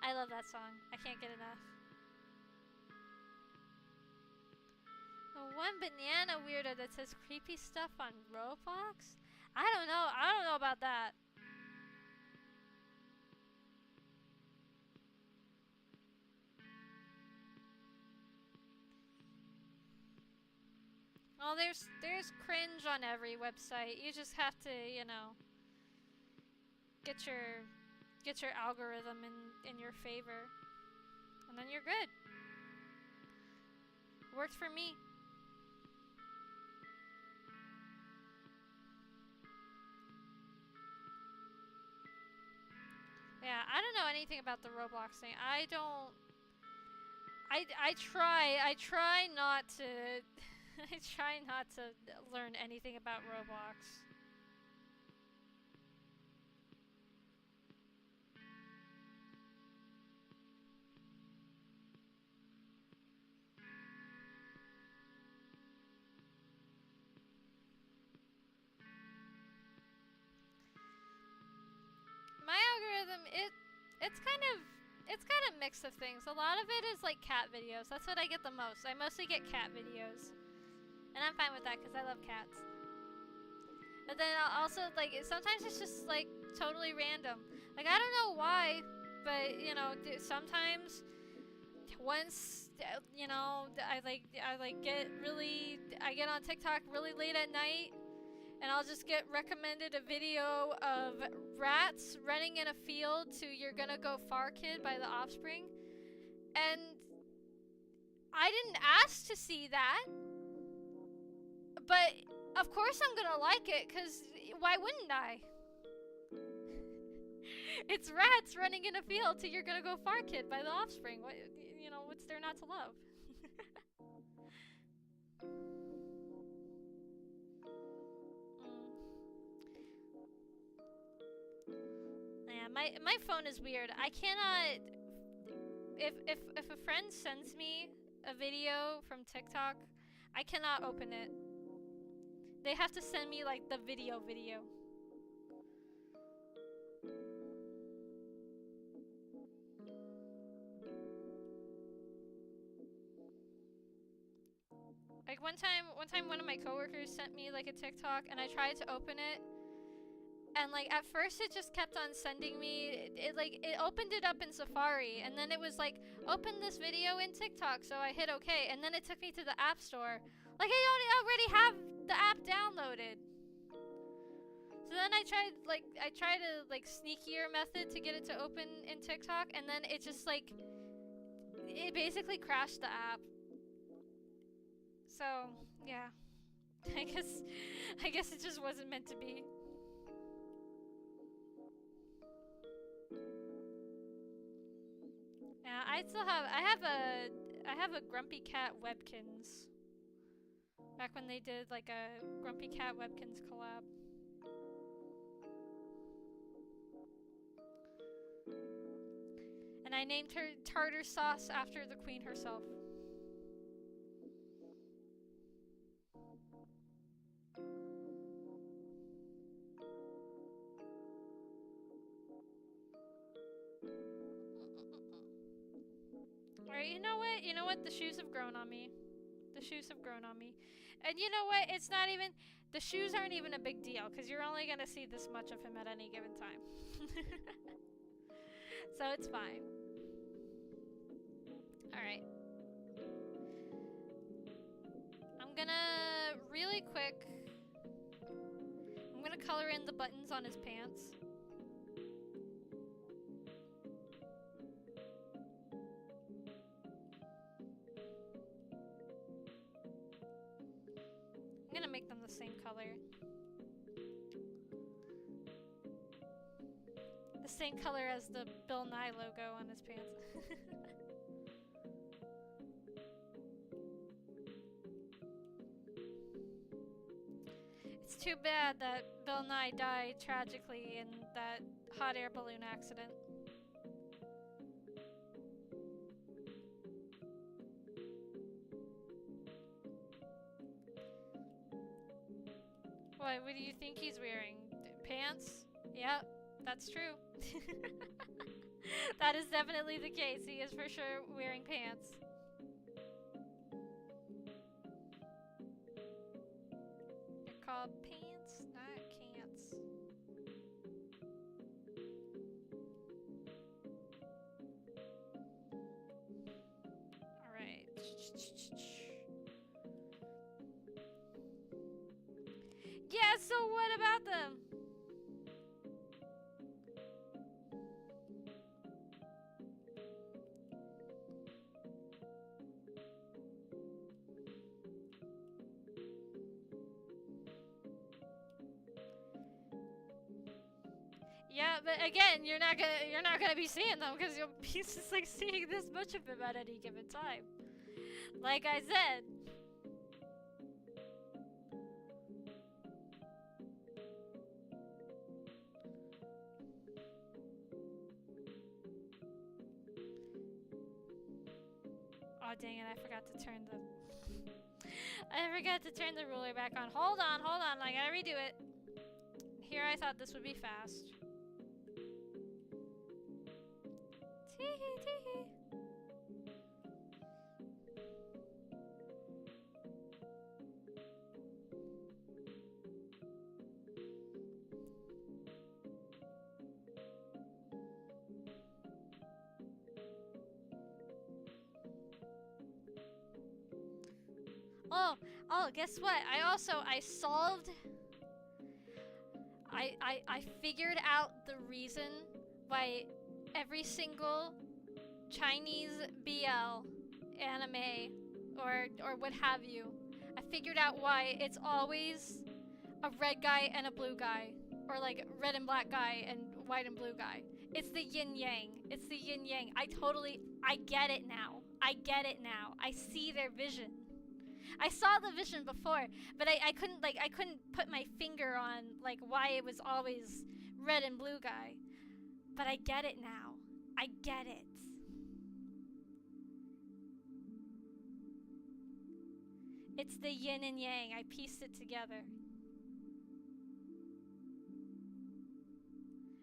I love that song. I can't get enough. The one banana weirdo that says creepy stuff on Roblox? I don't know. I don't know about that. Well, there's cringe on every website. You just have to, you know, get your algorithm in your favor, and then you're good. Worked for me. Yeah, I don't know anything about the Roblox thing. I don't. I try not to. I try not to learn anything about Roblox. My algorithm, it's got a mix of things. A lot of it is like cat videos. That's what I get the most. I mostly get cat videos. And I'm fine with that because I love cats. But then I'll also, like, sometimes it's just, like, totally random. Like, I don't know why, but, you know, sometimes once, you know, I get on TikTok really late at night, and I'll just get recommended a video of rats running in a field to You're Gonna Go Far Kid by The Offspring. And I didn't ask to see that. But of course I'm gonna like it, because why wouldn't I? It's rats running in a field to You're Gonna Go Far Kid by The Offspring. What, you know, what's there not to love? Yeah, my phone is weird. I cannot. If a friend sends me a video from TikTok, I cannot open it. They have to send me, like, the video. Like, one time one of my coworkers sent me, like, a TikTok, and I tried to open it, and, like, at first it just kept on sending me, it opened it up in Safari, and then it was like, open this video in TikTok, so I hit okay, and then it took me to the App Store. Like, I already have the app downloaded. So then I tried a sneakier method to get it to open in TikTok, and then it just, like, it basically crashed the app. So, yeah. I guess it just wasn't meant to be. Yeah, I have a Grumpy Cat Webkins. Back when they did, like, a Grumpy Cat Webkins collab. And I named her Tartar Sauce after the queen herself. what? The shoes have grown on me. The shoes have grown on me. And you know what? It's not even... The shoes aren't even a big deal, because you're only going to see this much of him at any given time. So it's fine. Alright. I'm gonna, really quick... I'm gonna color in the buttons on his pants. I'm gonna make them the same color. The same color as the Bill Nye logo on his pants. It's too bad that Bill Nye died tragically in that hot air balloon accident. What do you think he's wearing? Pants? Yep, that's true. That is definitely the case. He is for sure wearing pants. They're called pants, not cants. Alright. Yeah, so what about them? Yeah, but again, you're not gonna be seeing them because you'll be just like seeing this much of them at any given time. Like I said. Oh dang it, I forgot to turn the ruler back on. Hold on, I gotta redo it. Here I thought this would be fast. Tee-hee, tee-hee. Oh, guess what? I figured out the reason why every single Chinese BL anime or what have you, I figured out why it's always a red guy and a blue guy, or like red and black guy and white and blue guy. It's the yin yang. It's the yin yang. I get it now. I see their vision. I saw the vision before, but I couldn't put my finger on like why it was always red and blue guy. But I get it now. I get it. It's the yin and yang. I pieced it together.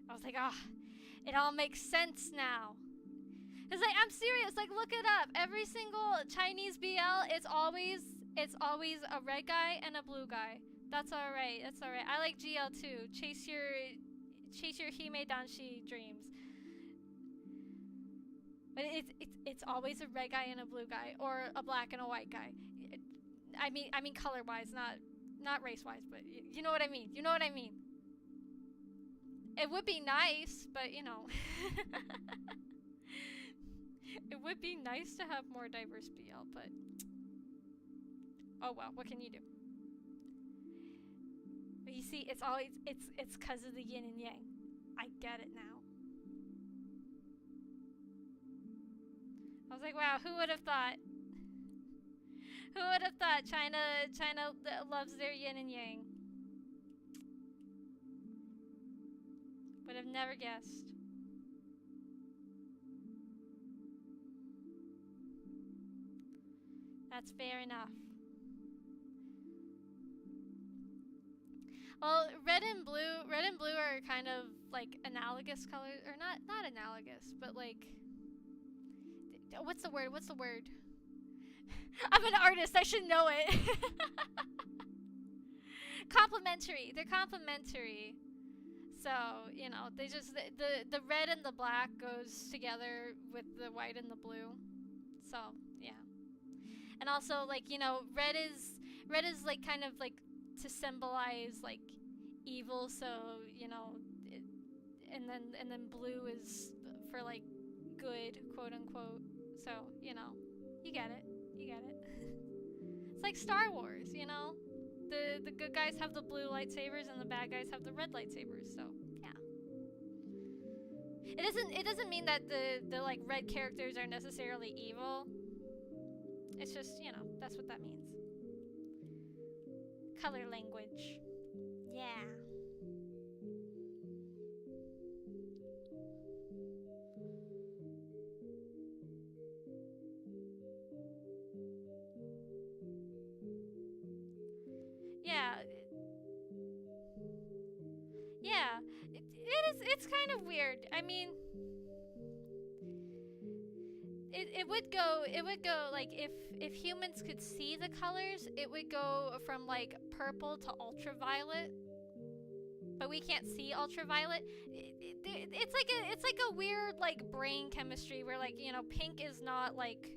I was like, ah, it all makes sense now. It's like, I'm serious, like look it up. Every single Chinese BL, it's always a red guy and a blue guy. That's alright. I like GL too. Chase your Hime Danshi dreams. But it's always a red guy and a blue guy, or a black and a white guy. I mean color-wise, not race-wise, but you know what I mean. It would be nice, but you know. It would be nice to have more diverse BL, but oh well, what can you do? But you see, it's cause of the yin and yang. I get it now. I was like, wow, who would have thought? Who would have thought China loves their yin and yang? Would have never guessed. That's fair enough. Well, red and blue are kind of like analogous colors, or not analogous, but like, what's the word? I'm an artist. I should know it. Complimentary. They're complimentary. So, you know, they just the red and the black goes together with the white and the blue. So, yeah. And also like, you know, red is like kind of like to symbolize like evil, so, you know, and then blue is for like good, quote unquote. So, you know, you get it. You get it. It's like Star Wars, you know? The good guys have the blue lightsabers and the bad guys have the red lightsabers. So, yeah. It doesn't mean that the like red characters are necessarily evil. It's just, you know, that's what that means. Color language. Yeah. Yeah. Yeah. It's kind of weird. I mean, it would go like if humans could see the colors, it would go from like purple to ultraviolet, but we can't see ultraviolet. It's like a weird like brain chemistry where, like, you know, pink is not like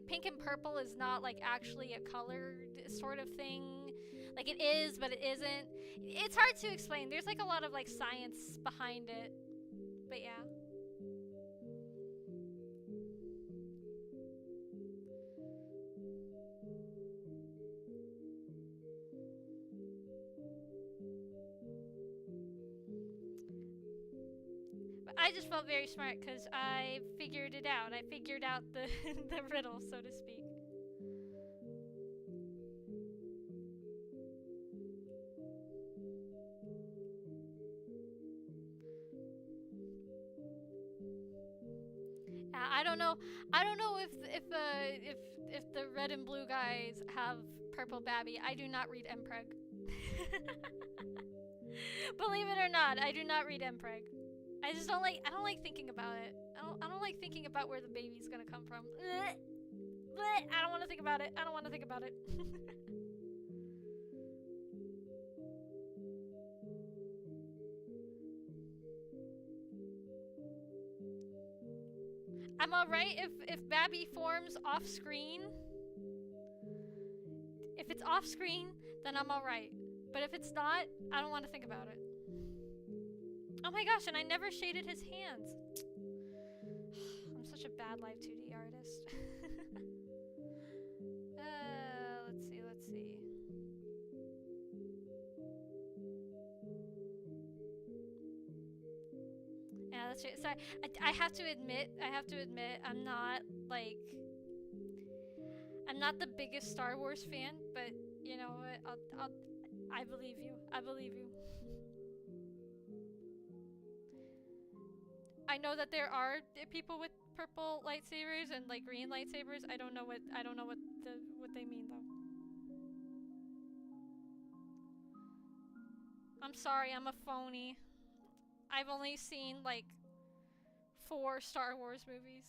pink and purple is not like actually a color sort of thing. Like it is, but it isn't. It's hard to explain. There's like a lot of like science behind it. But yeah. But I just felt very smart because I figured it out. I figured out the the riddle, so to speak. I don't know. I don't know if the red and blue guys have purple babby. I do not read Mpreg. Believe it or not, I do not read Mpreg. I just don't like. I don't like thinking about it. I don't like thinking about where the baby's gonna come from. Blech. Blech. I don't want to think about it. I don't want to think about it. I'm alright if Babby forms off screen. If it's off screen, then I'm alright. But if it's not, I don't want to think about it. Oh my gosh, and I never shaded his hands. I'm such a bad Live 2D artist. let's see. Yeah, that's true. Sorry, I have to admit, like, I'm not the biggest Star Wars fan, but you know what? I believe you. I believe you. I know that there are people with purple lightsabers and like green lightsabers. I don't know what they mean though. I'm sorry, I'm a phony. I've only seen like 4 Star Wars movies.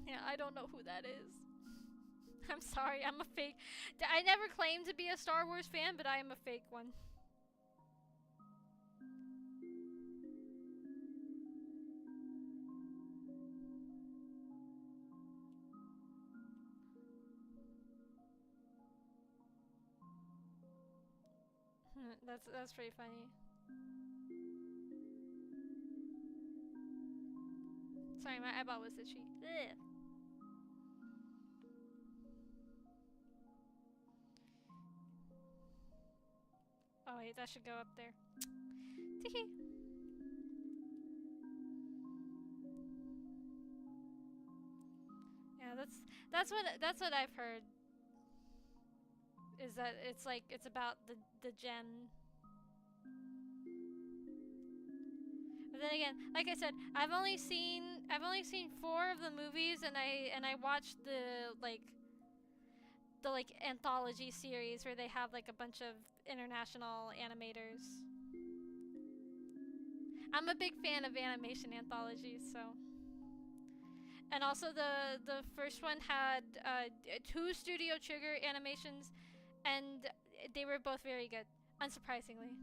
Yeah, I don't know who that is. I'm sorry, I'm a fake. I never claimed to be a Star Wars fan, but I am a fake one. That's pretty funny. Sorry, my eyeball was itchy. Ugh. Oh wait, that should go up there. Tee. Yeah, that's what I've heard. Is that it's like it's about the gem. But then again, like I said, I've only seen 4 of the movies, and I watched the anthology series where they have like a bunch of international animators. I'm a big fan of animation anthologies, so. And also the first one had 2 Studio Trigger animations, and they were both very good, unsurprisingly.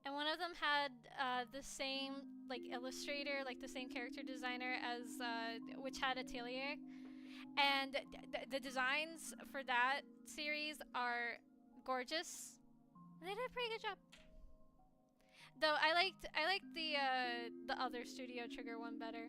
And one of them had the same like illustrator, like the same character designer as Witch Hat Atelier, and the designs for that series are gorgeous. They did a pretty good job. Though I liked the other Studio Trigger one better.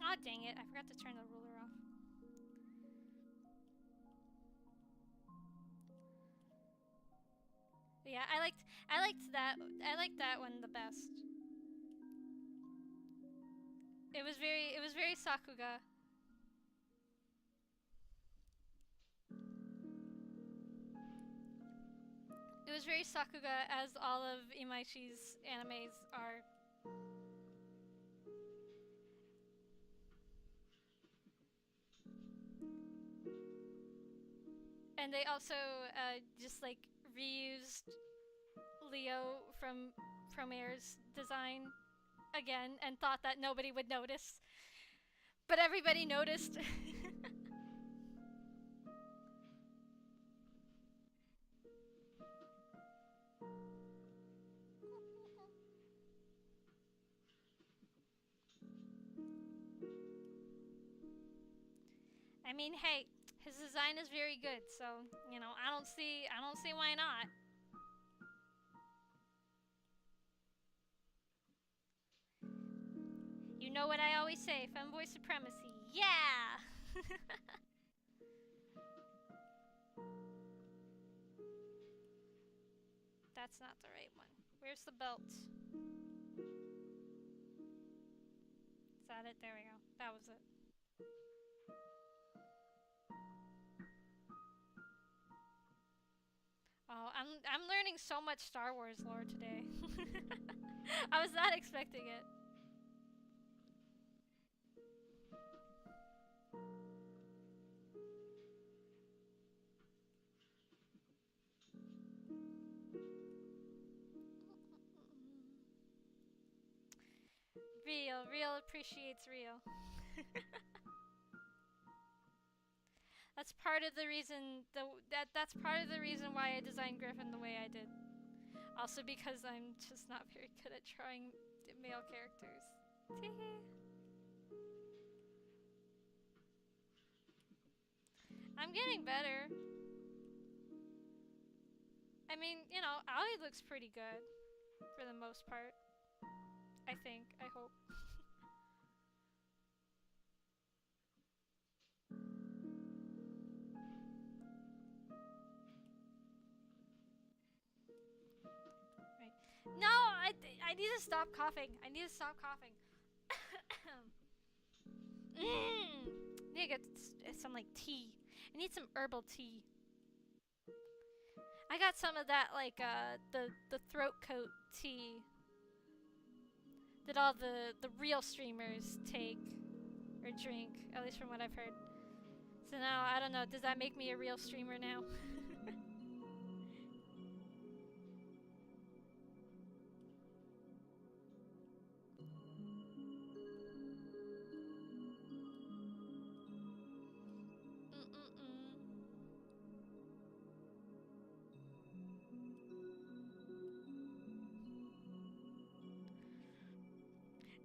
Aw, dang it, I forgot to turn the ruler off. But yeah, I liked that one the best. It was very Sakuga. It was very Sakuga, as all of Imaichi's animes are. And they also just like reused Leo from Air's design again and thought that nobody would notice. But everybody noticed. I mean, hey, his design is very good, so, you know, I don't see why not. You know what I always say, femboy supremacy. Yeah! That's not the right one. Where's the belt? Is that it? There we go. That was it. Oh, I'm learning so much Star Wars lore today. I was not expecting it. Real appreciates real. That's part of the reason that's part of the reason why I designed Griffin the way I did. Also because I'm just not very good at drawing male characters. I'm getting better. I mean, you know, Ali looks pretty good for the most part. I think. I hope. Right. No, I need to stop coughing. I need to stop coughing. Need to get some like tea. I need some herbal tea. I got some of that like the throat coat tea that all the real streamers take or drink, at least from what I've heard. So now I don't know, does that make me a real streamer now?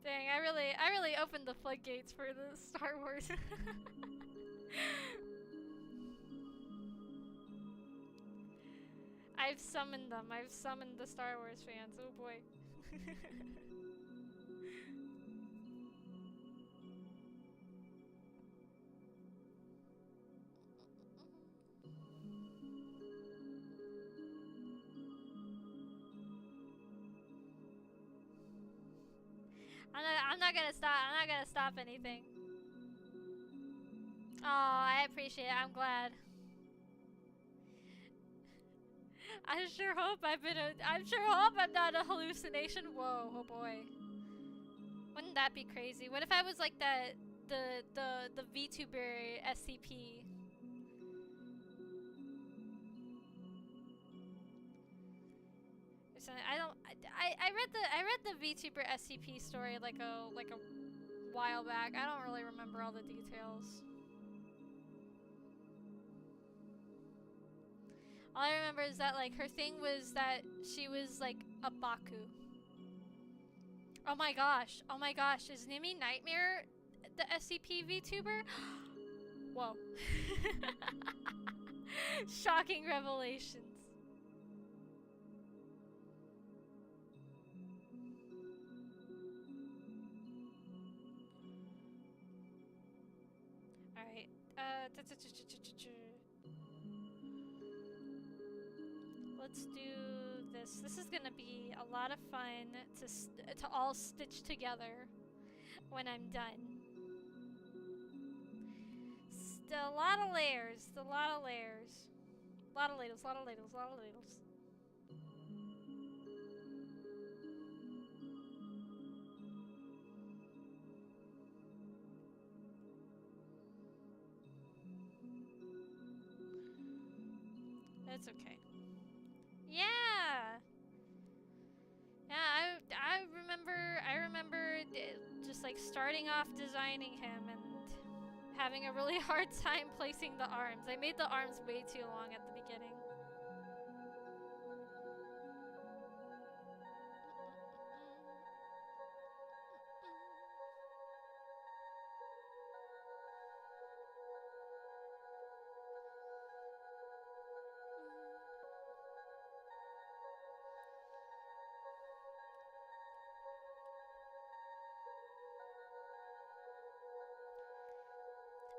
Dang, I really opened the floodgates for the Star Wars. I've summoned them. I've summoned the Star Wars fans. Oh boy. I'm not gonna stop. I'm not gonna stop anything. Oh, I appreciate it. I'm glad. I sure hope I'm not a hallucination. Whoa, oh boy. Wouldn't that be crazy? What if I was like the VTuber SCP? I read the VTuber SCP story like a while back. I don't really remember all the details. All I remember is that like her thing was that she was like a Baku. Oh my gosh. Oh my gosh. Is Nimi Nightmare the SCP VTuber? Whoa. Shocking revelations. Alright. Let's do this. This is gonna be a lot of fun to all stitch together when I'm done. Still a lot of layers. A lot of layers. A lot of ladles. A lot of ladles. A lot of ladles. That's okay. Yeah. Yeah, I remember just like starting off designing him and having a really hard time placing the arms. I made the arms way too long at the beginning.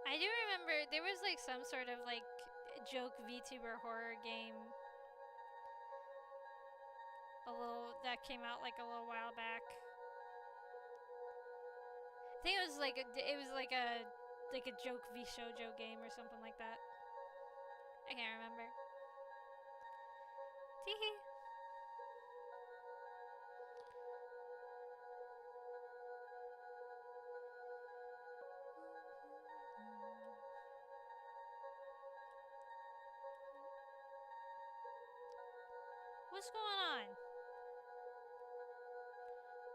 I do remember there was like some sort of like joke VTuber horror game that came out like a little while back. I think it was like a joke V-shoujo game or something like that. I can't remember. Teehee. What's going on?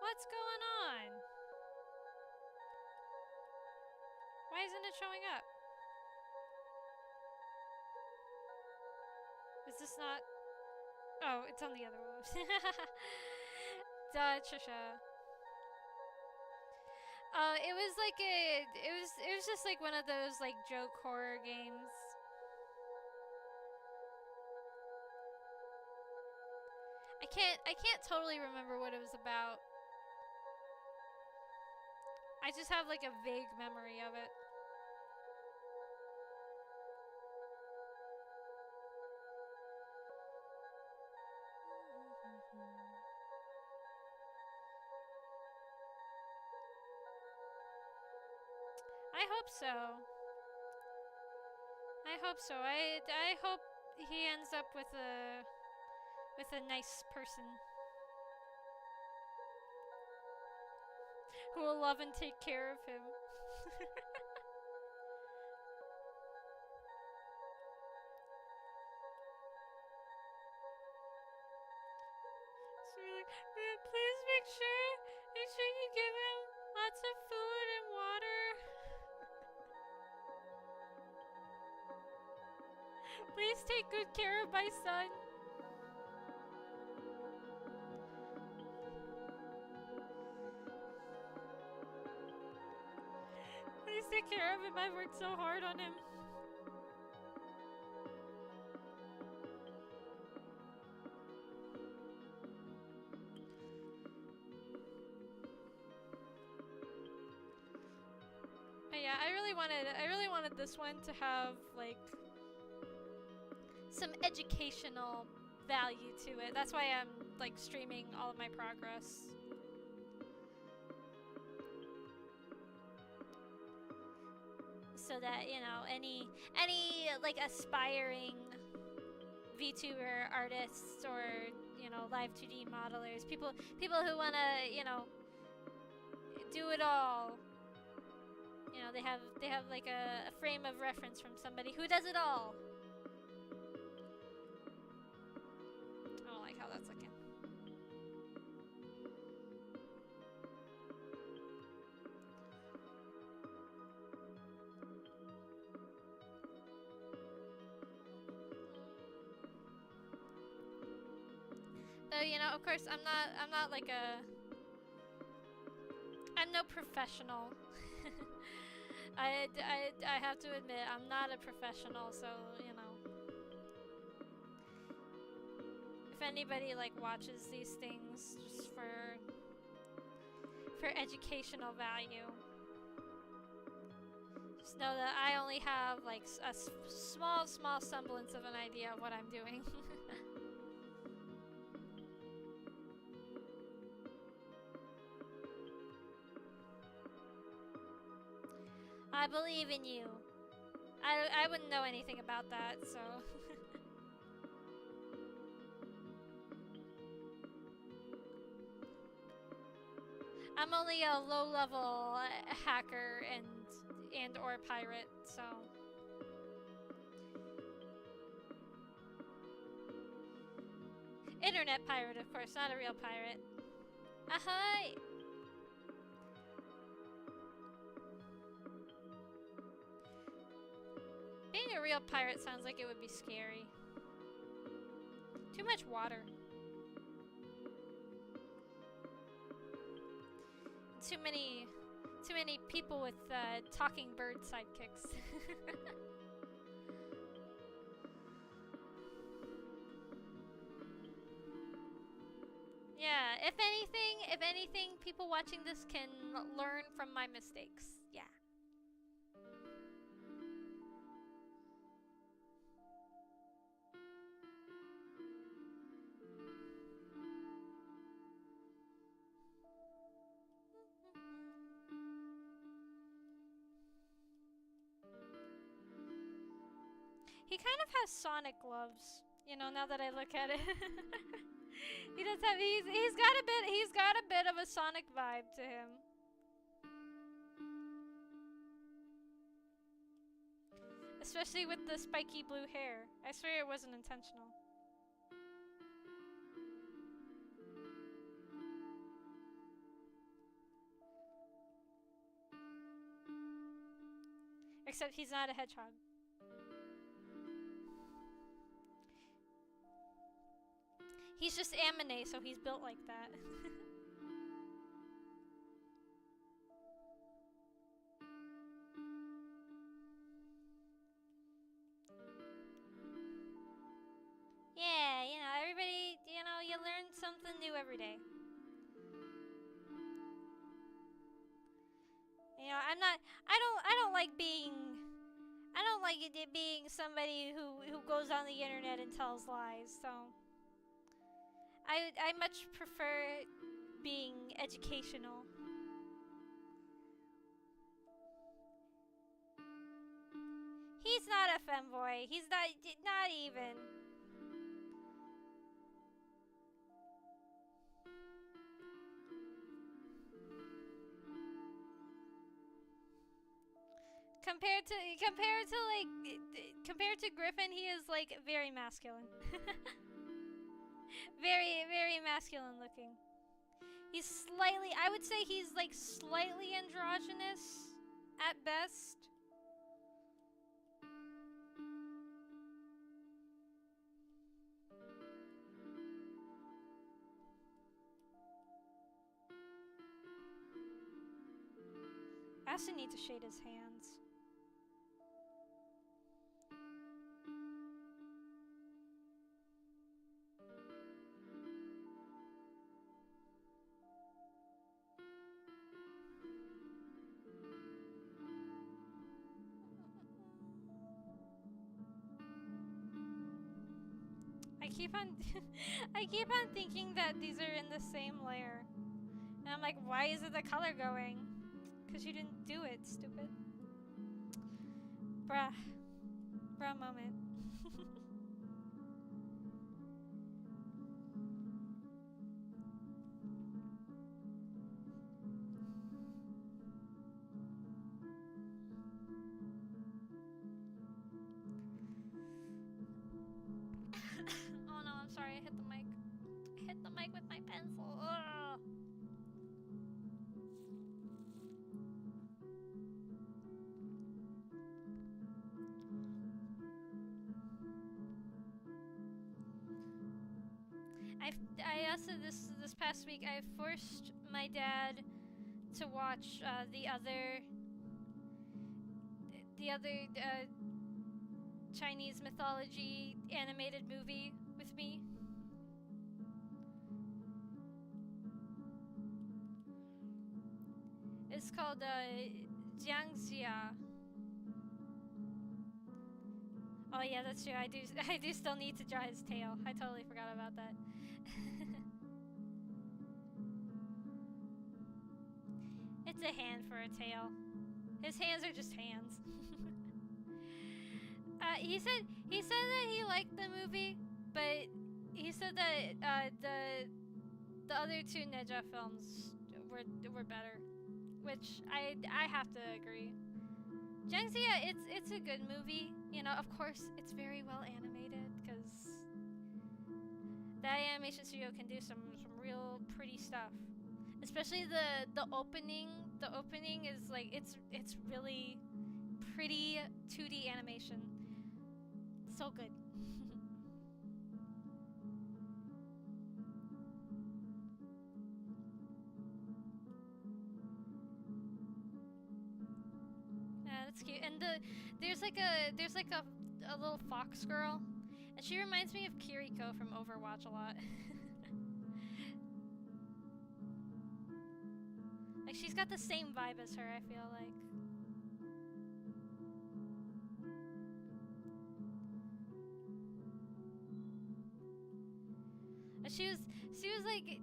What's going on? Why isn't it showing up? Is this not... Oh, it's on the other one. Duh, Trisha. It was like it was just like one of those like joke horror games. I can't totally remember what it was about. I just have like a vague memory of it. I hope so. I hope so. I hope he ends up with a nice person who will love and take care of him. So like, please make sure you give him lots of food and water. Please take good care of my son. Please take care of him. I've worked so hard on him. But yeah, I really wanted this one to have like some educational value to it. That's why I'm like streaming all of my progress. so that, you know, any like aspiring VTuber artists or, you know, live 2D modelers, people who want to, you know, do it all. You know, they have like a frame of reference from somebody who does it all. I don't like how that's looking. Though, you know, of course, I'm not like I'm no professional. I have to admit, I'm not a professional, so, you know. If anybody, like, watches these things just for educational value, just know that I only have, like, a small semblance of an idea of what I'm doing. I believe in you. I wouldn't know anything about that, so. I'm only a low-level hacker and or pirate, so. Internet pirate, of course, not a real pirate. Ahoy! Being a real pirate sounds like it would be scary. Too much water. Too many people with talking bird sidekicks. Yeah, if anything, people watching this can learn from my mistakes. Yeah. He kind of has Sonic gloves, you know, now that I look at it. He does have he's got a bit of a Sonic vibe to him. Especially with the spiky blue hair. I swear it wasn't intentional. Except he's not a hedgehog. He's just Amine, so he's built like that. Yeah, you know, everybody, you know, you learn something new every day. You know, I don't like being it being somebody who goes on the internet and tells lies, so I much prefer being educational. He's not a femboy. He's not even. Compared to Griffin, he is like very masculine. very masculine looking. He's slightly, I would say he's like slightly androgynous at best. I also need to shade his hands. I keep on thinking that these are in the same layer. And I'm like, why isn't the color going? Because you didn't do it, stupid. Bruh. Bruh moment. Oh no, I'm sorry, I hit the mic. I hit the mic with my pencil. Ugh. I also this past week I forced my dad to watch the other Chinese mythology animated movie with me. It's called Jiangxia. Oh yeah, that's true. I do still need to draw his tail. I totally forgot about that. It's a hand for a tail. His hands are just hands. He said that he liked the movie, but he said that the other two Neja films were better, which I have to agree. Jiangxia, it's a good movie. You know, of course, it's very well animated because that animation studio can do some real pretty stuff. Especially the opening. The opening is like it's really pretty 2D animation. So good. Yeah, that's cute. And there's like a little fox girl, and she reminds me of Kiriko from Overwatch a lot. Like she's got the same vibe as her, I feel like. And she was like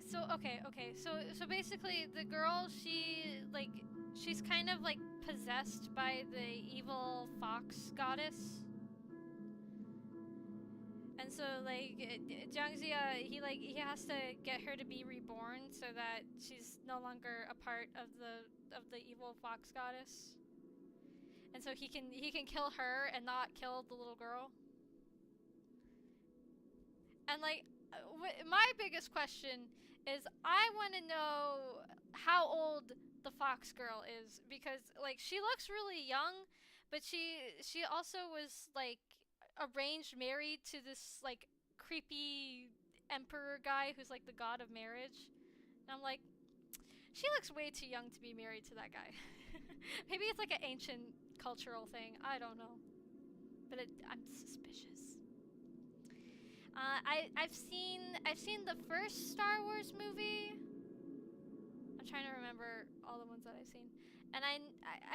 so basically the girl she's kind of like possessed by the evil fox goddess. And so like Jiangxia he has to get her to be reborn so that she's no longer a part of the evil fox goddess. And so he can kill her and not kill the little girl. And like my biggest question is I want to know how old the fox girl is, because like she looks really young, but she also was like arranged married to this like creepy emperor guy who's like the god of marriage. And I'm like, she looks way too young to be married to that guy. Maybe it's like an ancient cultural thing. I don't know, but I'm suspicious. I've seen the first Star Wars movie. I'm trying to remember all the ones that I've seen, and I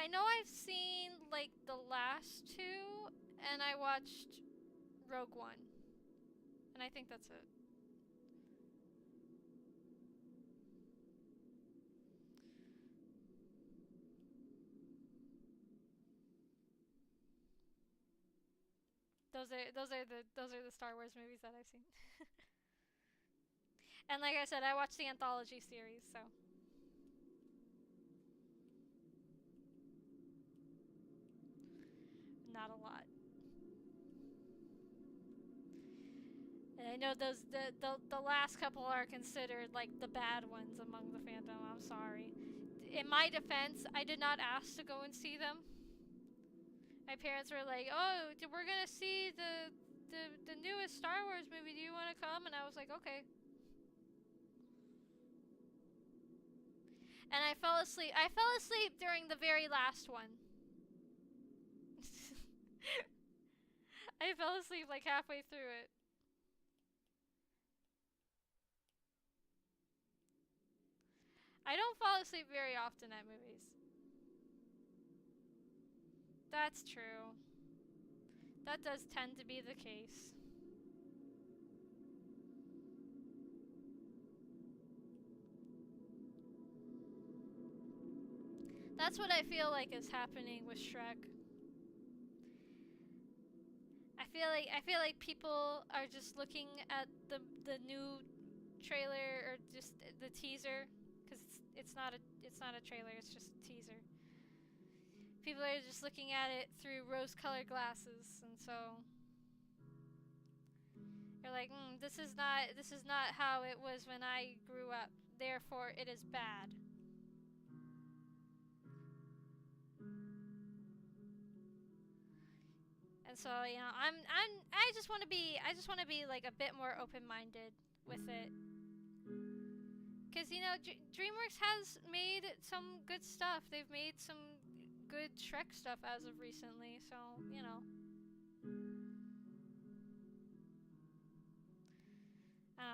know I've seen like the last two, and I watched Rogue One, and I think that's it. Those are the Star Wars movies that I've seen. And like I said, I watched the anthology series, so not a lot. And I know the last couple are considered like the bad ones among the fandom. I'm sorry. In my defense, I did not ask to go and see them. My parents were like, "Oh, we're gonna see the newest Star Wars movie. Do you want to come?" And I was like, "Okay." And I fell asleep. I fell asleep during the very last one. I fell asleep like halfway through it. I don't fall asleep very often at movies. That's true. That does tend to be the case. That's what I feel like is happening with Shrek. I feel like people are just looking at the new trailer or just the teaser, because it's not a trailer, it's just a teaser. People are just looking at it through rose-colored glasses, and so they're like, this is not how it was when I grew up. Therefore, it is bad. And so, you know, I just want to be like a bit more open-minded with it. Because, you know, DreamWorks has made some good stuff. They've made some good Shrek stuff as of recently, so, you know.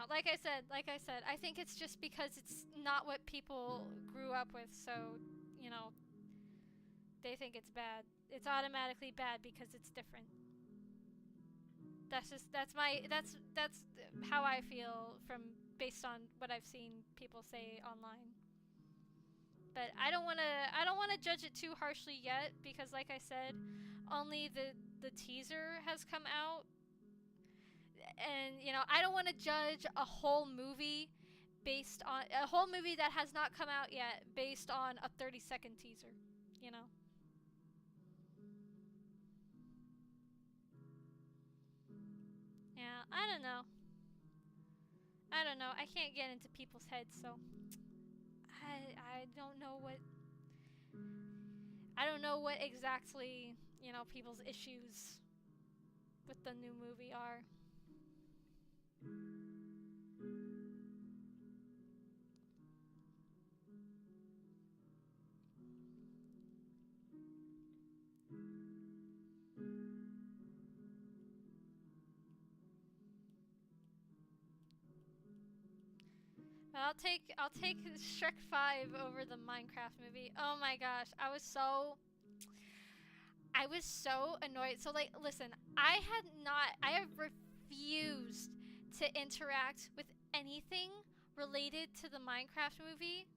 Like I said, I think it's just because it's not what people grew up with, so, you know, they think it's bad. It's automatically bad because it's different. That's how I feel based on what I've seen people say online. But I don't wanna judge it too harshly yet, because like I said, only the teaser has come out. And, you know, I don't want to judge a whole movie that has not come out yet based on a 30-second teaser, you know. Yeah, I don't know. I can't get into people's heads, so I don't know what exactly, you know, people's issues with the new movie are. But I'll take Shrek 5 over the Minecraft movie. Oh my gosh, I was so annoyed. So, like, listen, I have refused to interact with anything related to the Minecraft movie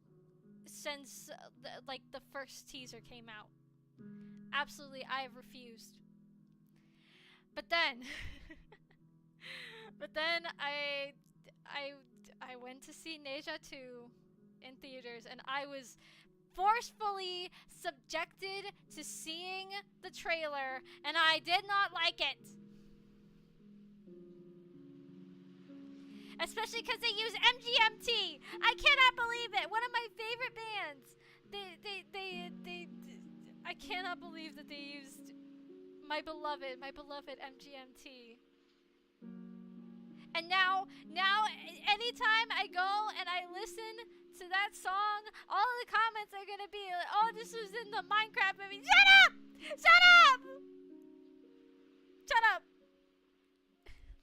since the first teaser came out. Absolutely, I have refused. But then I went to see Neja 2 in theaters, and I was forcefully subjected to seeing the trailer, and I did not like it. Especially because they use MGMT. I cannot believe it. One of my favorite bands. I cannot believe that they used my beloved MGMT. And now, anytime I go and I listen to that song, all of the comments are gonna be like, "Oh, this was in the Minecraft movie." Shut up! Shut up! Shut up!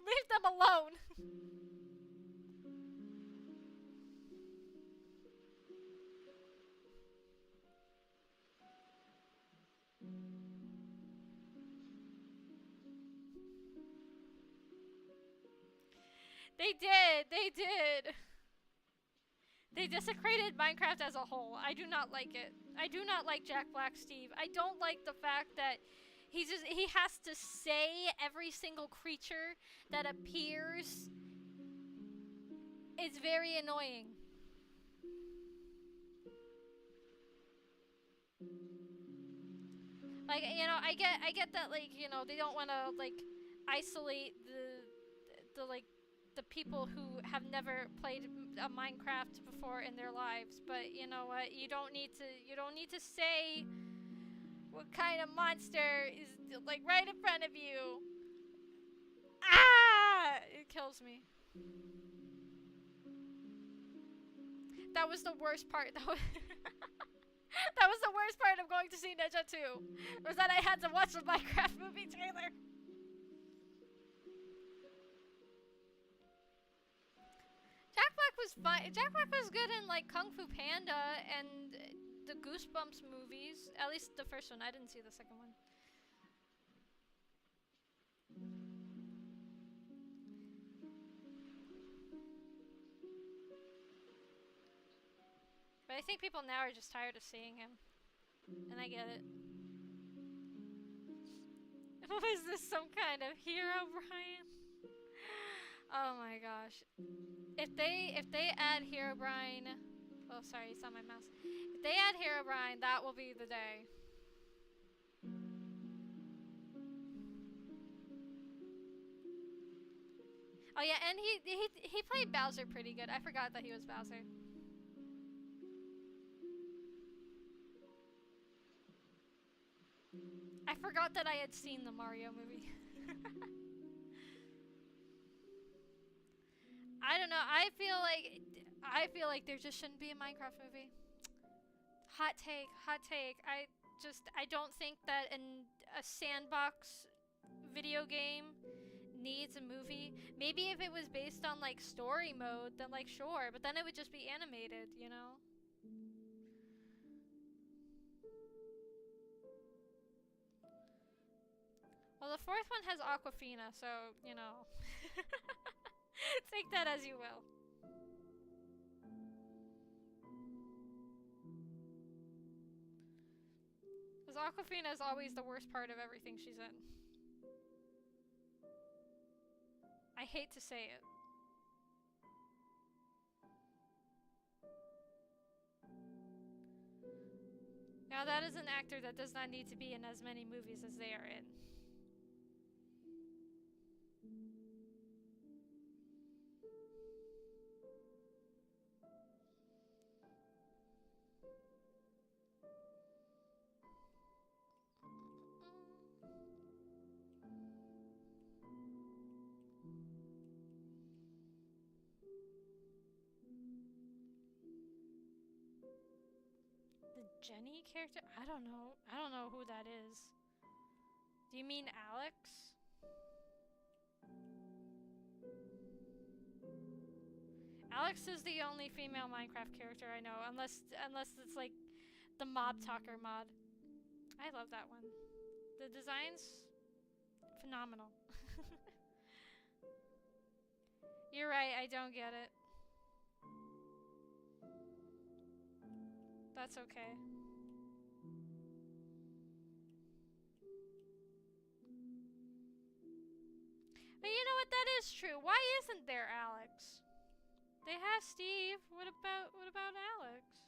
Leave them alone. They did. They desecrated Minecraft as a whole. I do not like it. I do not like Jack Black Steve. I don't like the fact that he has to say every single creature that appears. It's very annoying. Like, you know, I get that, like, you know, they don't want to, like, isolate the people who have never played a Minecraft before in their lives, but you know what? You don't need to say what kind of monster is, like, right in front of you. Ah! It kills me. That was the worst part. That was the worst part of going to see Ninja 2. Was that I had to watch the Minecraft movie trailer. Jack Black was fine. Jack Black was good in, like, Kung Fu Panda and the Goosebumps movies. At least the first one. I didn't see the second one. But I think people now are just tired of seeing him. And I get it. Was this some kind of hero Herobrine. Oh my gosh. If they add Herobrine, oh sorry, it's on my mouse. If they add Herobrine, that will be the day. Oh yeah, and he played Bowser pretty good. I forgot that he was Bowser. I forgot that I had seen the Mario movie. I don't know. I feel like there just shouldn't be a Minecraft movie. Hot take, hot take. I don't think that a sandbox video game needs a movie. Maybe if it was based on like story mode, then like sure, but then it would just be animated, you know? Well, the fourth one has Aquafina, so, you know. Take that as you will. Because Aquafina is always the worst part of everything she's in. I hate to say it. Now that is an actor that does not need to be in as many movies as they are in. Jenny character? I don't know. I don't know who that is. Do you mean Alex? Alex is the only female Minecraft character I know, unless it's like the Mob Talker mod. I love that one. The designs, phenomenal. You're right, I don't get it. That's okay. But you know what? That is true. Why isn't there Alex? They have Steve. What about Alex?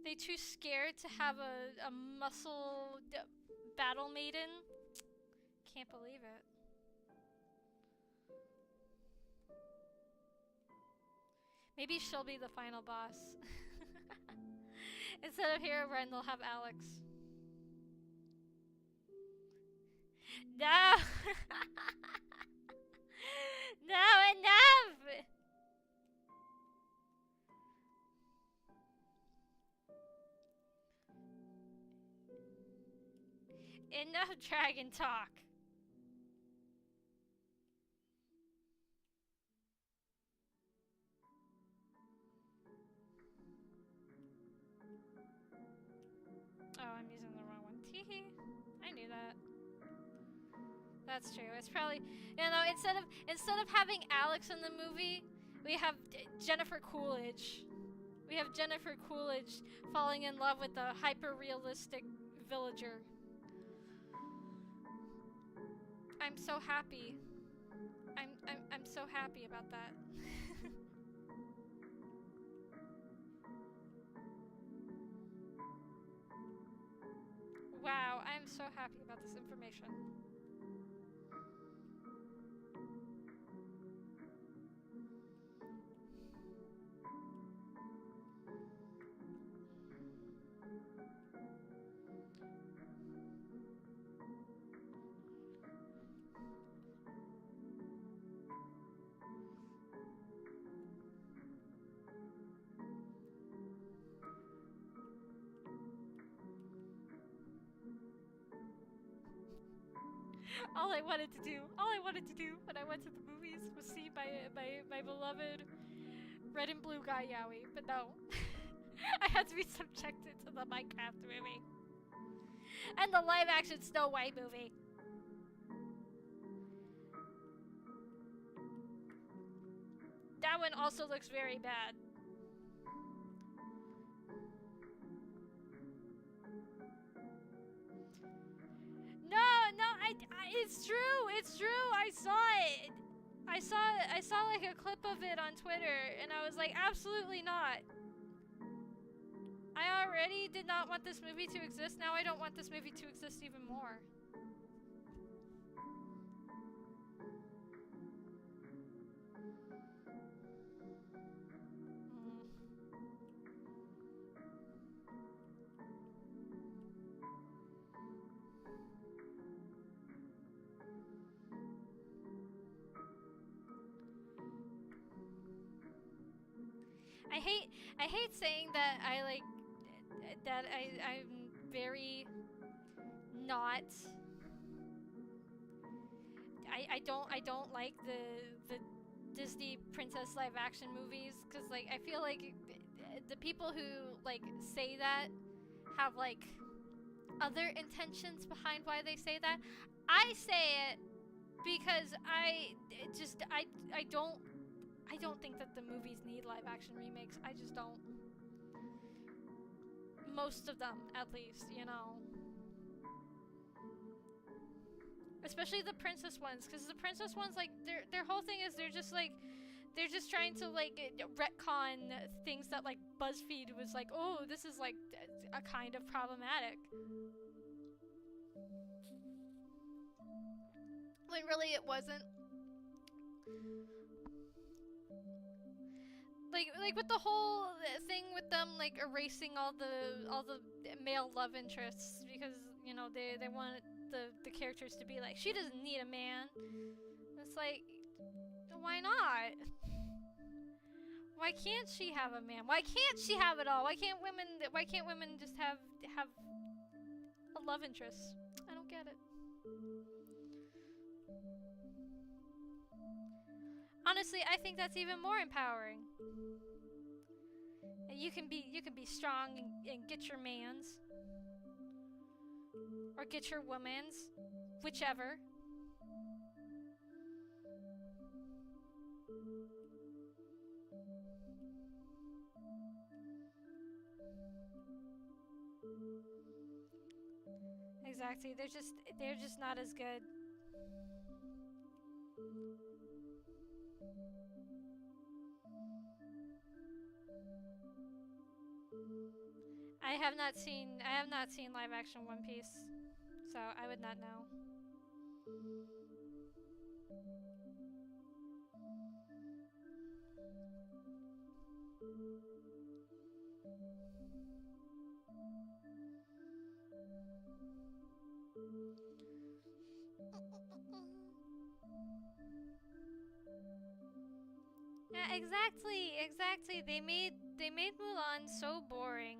They too scared to have a muscle battle maiden? Can't believe it. Maybe she'll be the final boss. Instead of Herobrine, they'll have Alex. No! No, enough! Enough dragon talk. Oh, I'm using the wrong one. Teehee. I knew that. That's true. It's probably, you know, instead of having Alex in the movie, we have Jennifer Coolidge. We have Jennifer Coolidge falling in love with a hyper-realistic villager. I'm so happy. I'm so happy about that. Wow, I'm so happy about this information. All I wanted to do when I went to the movies was see my beloved red and blue guy Yowie, but no. I had to be subjected to the Minecraft movie. And the live action Snow White movie. That one also looks very bad. It's true. It's true. I saw it. I saw like a clip of it on Twitter, and I was like, absolutely not. I already did not want this movie to exist. Now I don't want this movie to exist even more. I hate saying that I'm very not. I don't like the Disney princess live action movies, because like I feel like the people who like say that have like other intentions behind why they say that. I say it because I don't think that the movies need live action remakes. I just don't. Most of them, at least, you know. Especially the princess ones, because the princess ones, like, their whole thing is they're just trying to like retcon things that like BuzzFeed was like, oh, this is like a kind of problematic. When really it wasn't. Like with the whole thing with them like erasing all the male love interests, because you know they want the characters to be like, she doesn't need a man. It's like, why not? Why can't she have a man? Why can't she have it all? Why can't women just have a love interest? I don't get it. Honestly, I think that's even more empowering. You can be strong and get your mans, or get your woman's, whichever. Exactly. They're just not as good. I have not seen live action One Piece, so I would not know. Yeah, exactly. They made Mulan so boring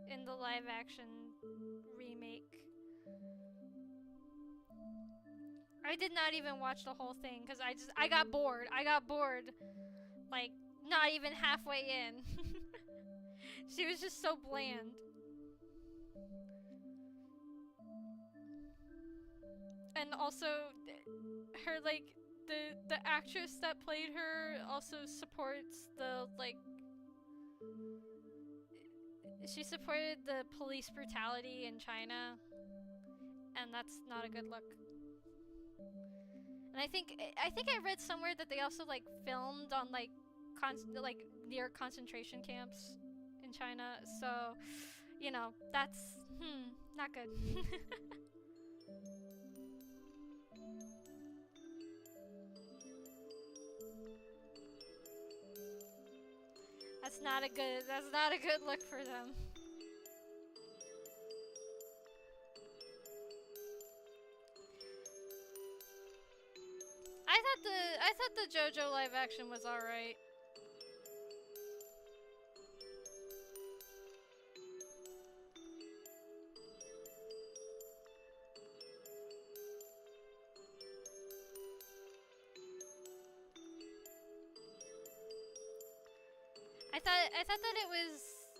in the live action remake. I did not even watch the whole thing because I got bored. I got bored, like, not even halfway in. She was just so bland. And also, her, like, the actress that played her also supports the, like, she supported the police brutality in China, and that's not a good look. And I think I read somewhere that they also like filmed on like near concentration camps in China. So, you know, that's not good. That's not a good look for them. I thought the JoJo live action was alright.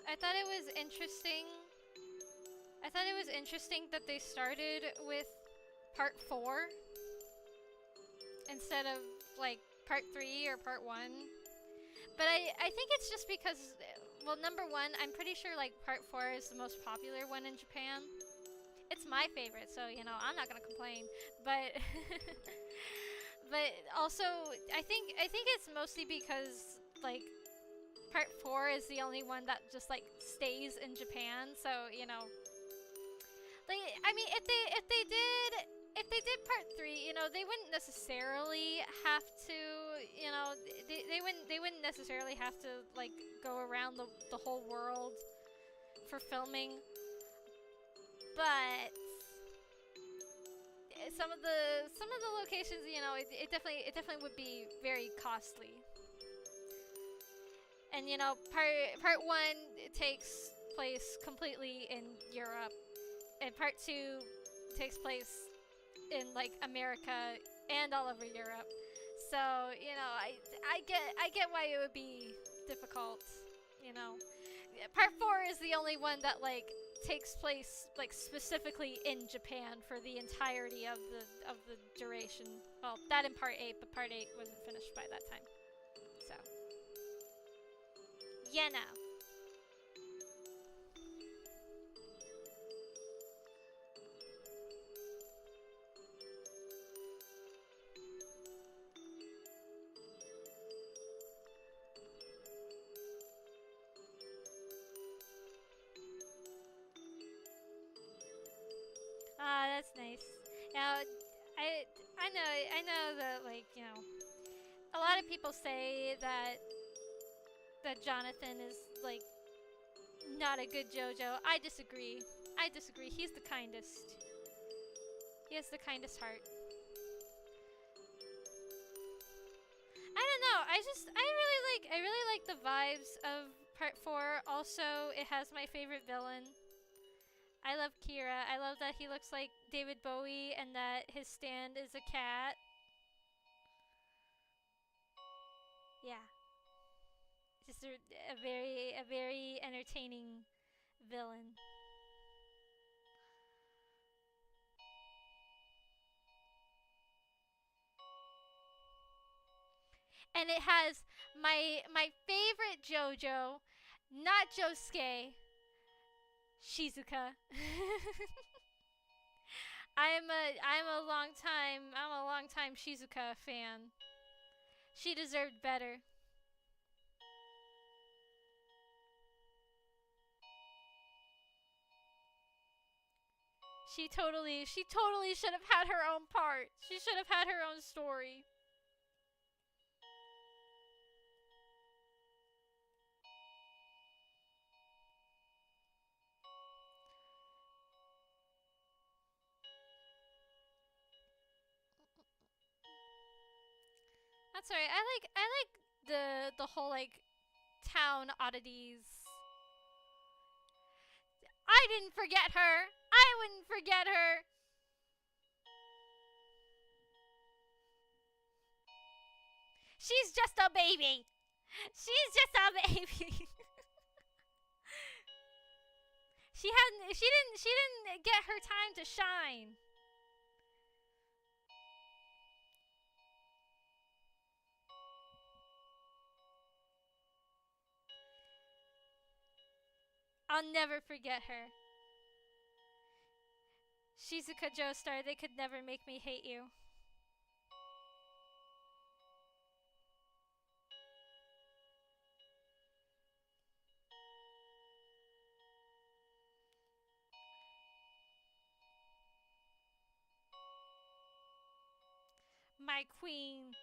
I thought it was interesting. I thought it was interesting that they started with part 4 instead of like part 3 or part 1. But I think it's just because, well, number one, I'm pretty sure like part 4 is the most popular one in Japan. It's my favorite, so I'm not gonna complain. But but also, I think it's mostly because like part 4 is the only one that just like stays in Japan. So like I mean, if they did part 3, they wouldn't necessarily have to, they wouldn't necessarily have to like go around the whole world for filming, but some of the locations, it definitely would be very costly. And part 1 takes place completely in Europe, and part 2 takes place in like America and all over Europe. So I get why it would be difficult. You know, part 4 is the only one that like takes place like specifically in Japan for the entirety of the duration. Well, that in part 8, but part 8 wasn't finished by that time. So yeah, no. Ah, that's nice. Now, I know that like a lot of people say that Jonathan is like not a good JoJo. I disagree. I disagree. He's the kindest. He has the kindest heart. I don't know. I really like the vibes of part 4. Also, it has my favorite villain. I love Kira. I love that he looks like David Bowie and that his stand is a cat. Yeah. Just a very entertaining villain. And it has my favorite JoJo, not Josuke, Shizuka. I'm a long time Shizuka fan. She deserved better. She totally should have had her own part. She should have had her own story. That's alright. I like the whole like town oddities. I didn't forget her. I wouldn't forget her. She's just a baby. She's just a baby. She didn't get her time to shine. I'll never forget her. Shizuka Joestar, they could never make me hate you. My queen.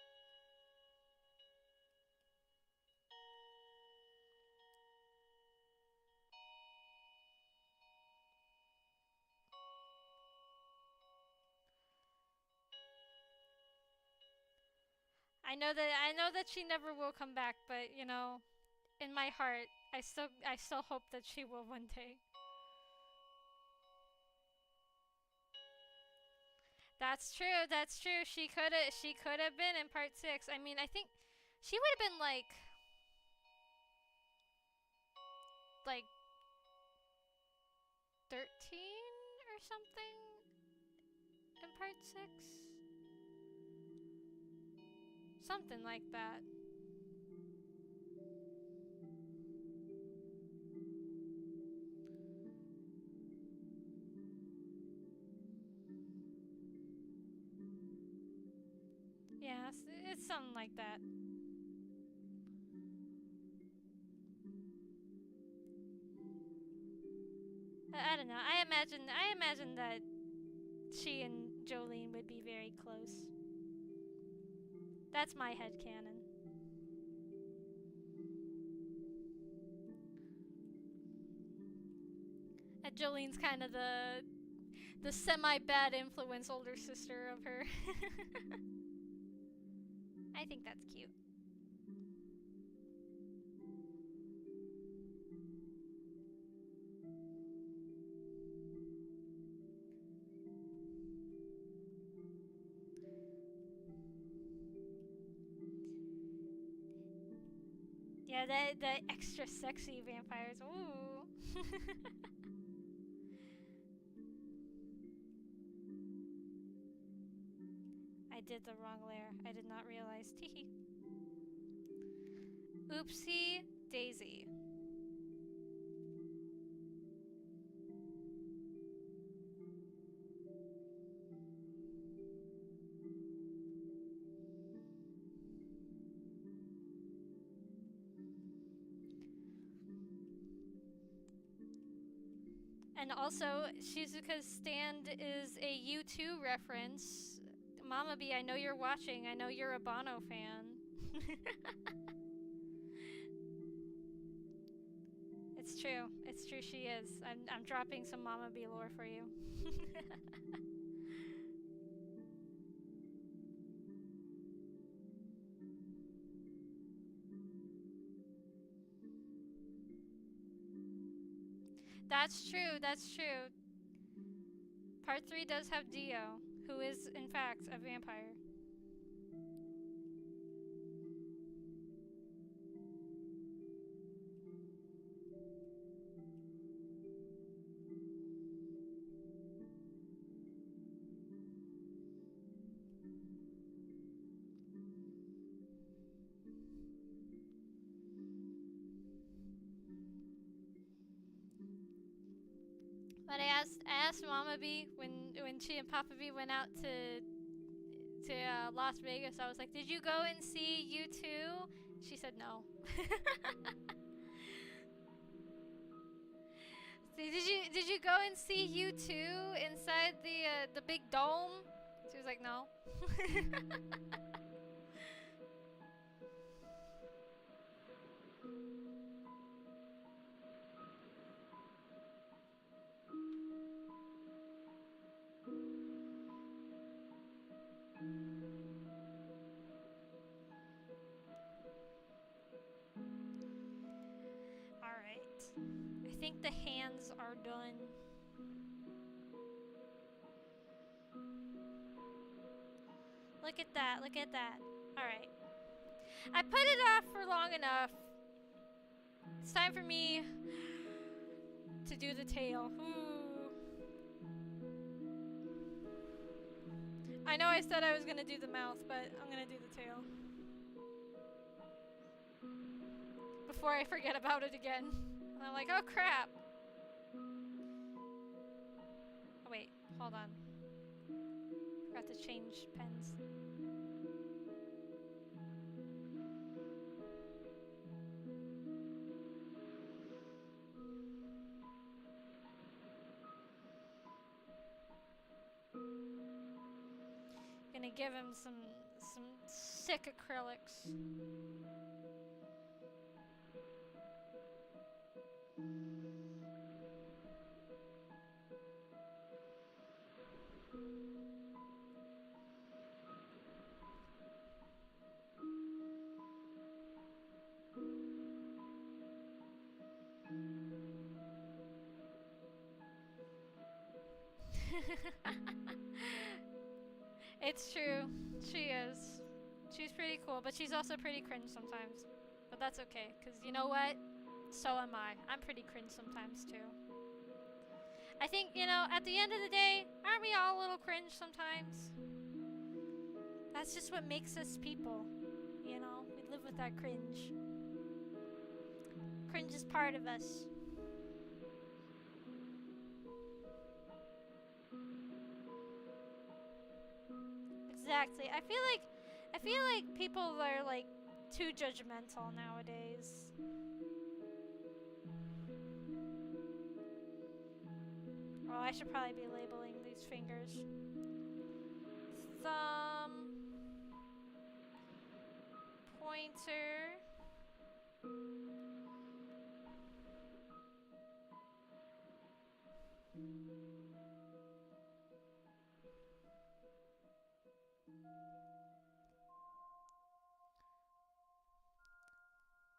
I know that she never will come back, but in my heart, I still hope that she will one day. That's true. That's true. She could have been in part 6. I mean, I think she would have been like 13 or something in part 6. Something like that. Something like that. I don't know. I imagine that she and Jolene would be very close. That's my headcanon. That Jolene's kind of the semi-bad influence older sister of her. I think that's cute. Yeah, the extra sexy vampires. Ooh. I did the wrong layer. I did not realize. Teehee. Oopsie daisy. And also, Shizuka's stand is a U2 reference. Mama B, I know you're watching. I know you're a Bono fan. It's true. It's true she is. I'm dropping some Mama B lore for you. That's true. That's true. Part 3 does have Dio, who is, in fact, a vampire. But I asked Mama B when she and Papa B went out to Las Vegas. I was like, "Did you go and see U2?" She said no. Did you go and see U2 inside the big dome? She was like, "No." I think the hands are done. Look at that, look at that. Alright. I put it off for long enough. It's time for me to do the tail. Ooh. I know I said I was gonna do the mouth, but I'm gonna do the tail. Before I forget about it again. And I'm like, oh crap. Oh wait, hold on. Forgot to change pens. Gonna give him some sick acrylics. It's true. She is. She's pretty cool, but she's also pretty cringe sometimes. But that's okay, because you know what? So am I. I'm pretty cringe sometimes too. I think, you know, at the end of the day, aren't we all a little cringe sometimes? That's just what makes us people. You know, we live with that cringe. Cringe is part of us. Exactly. I feel like I feel like people are like too judgmental nowadays. Oh, I should probably be labeling these fingers. Thumb, pointer,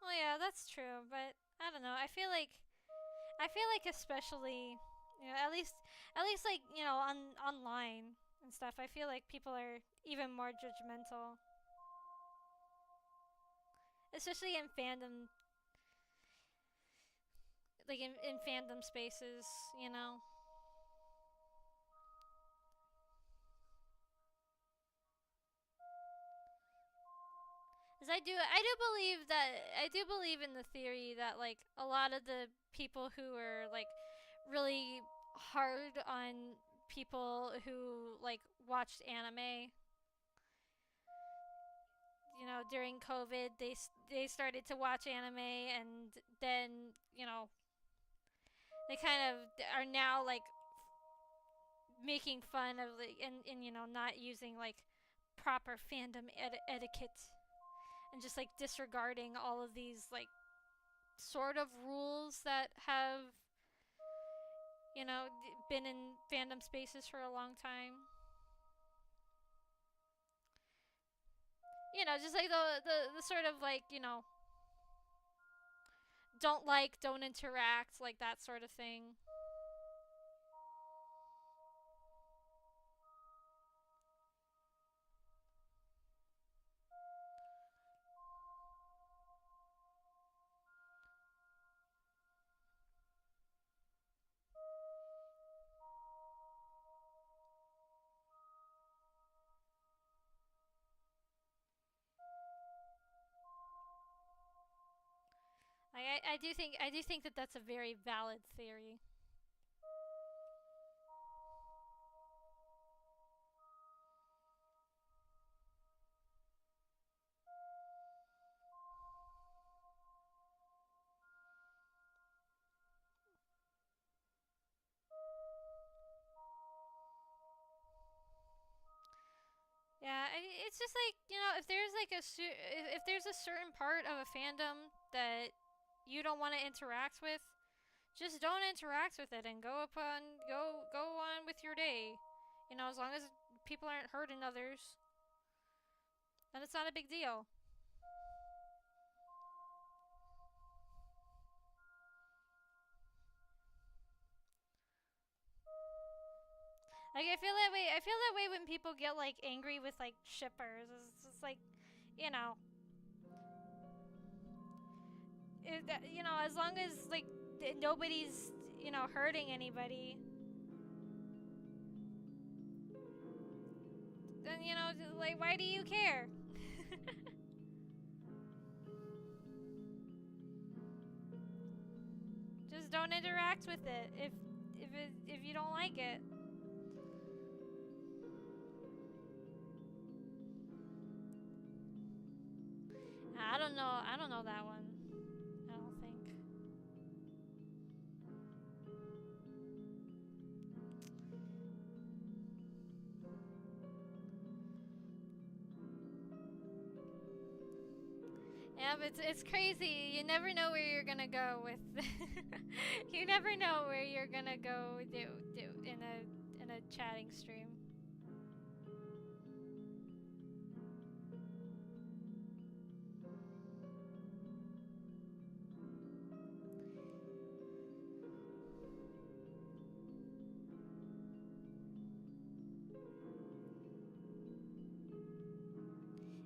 well, yeah, that's true, but I don't know. I feel like especially, at least like online and stuff. I feel like people are even more judgmental, especially in fandom, like in fandom spaces. You know, 'cause I do believe in the theory that like a lot of the people who are like really hard on people who like watched anime, during COVID, they started to watch anime, and then they kind of are now like making fun of like and not using like proper fandom etiquette, and just like disregarding all of these like sort of rules that have been in fandom spaces for a long time. Just like the sort of like don't interact, like that sort of thing. I do think that that's a very valid theory. Yeah, it's just like if there's like if there's a certain part of a fandom that you don't want to interact with, just don't interact with it and go on with your day. As long as people aren't hurting others, then it's not a big deal. Like I feel that way when people get like angry with like shippers. It's just like, you know, as long as like nobody's hurting anybody, then like why do you care? Just don't interact with it if you don't like it. I don't know. I don't know that one. I don't think. Yeah, but it's crazy. You never know where you're gonna go with. You never know where you're gonna go do in a chatting stream.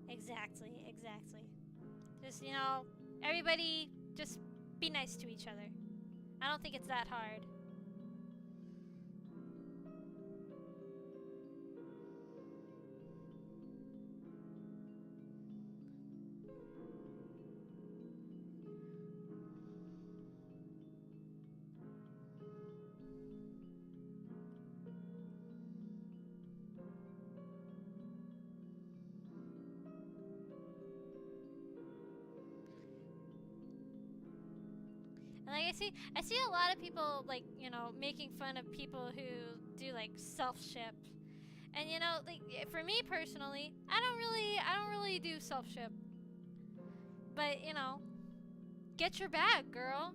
Exactly, exactly. Just everybody just be nice to each other. I don't think it's that hard. I see a lot of people like, you know, making fun of people who do like self-ship. And you know, like for me personally, I don't really do self-ship. But, you know, get your bag, girl.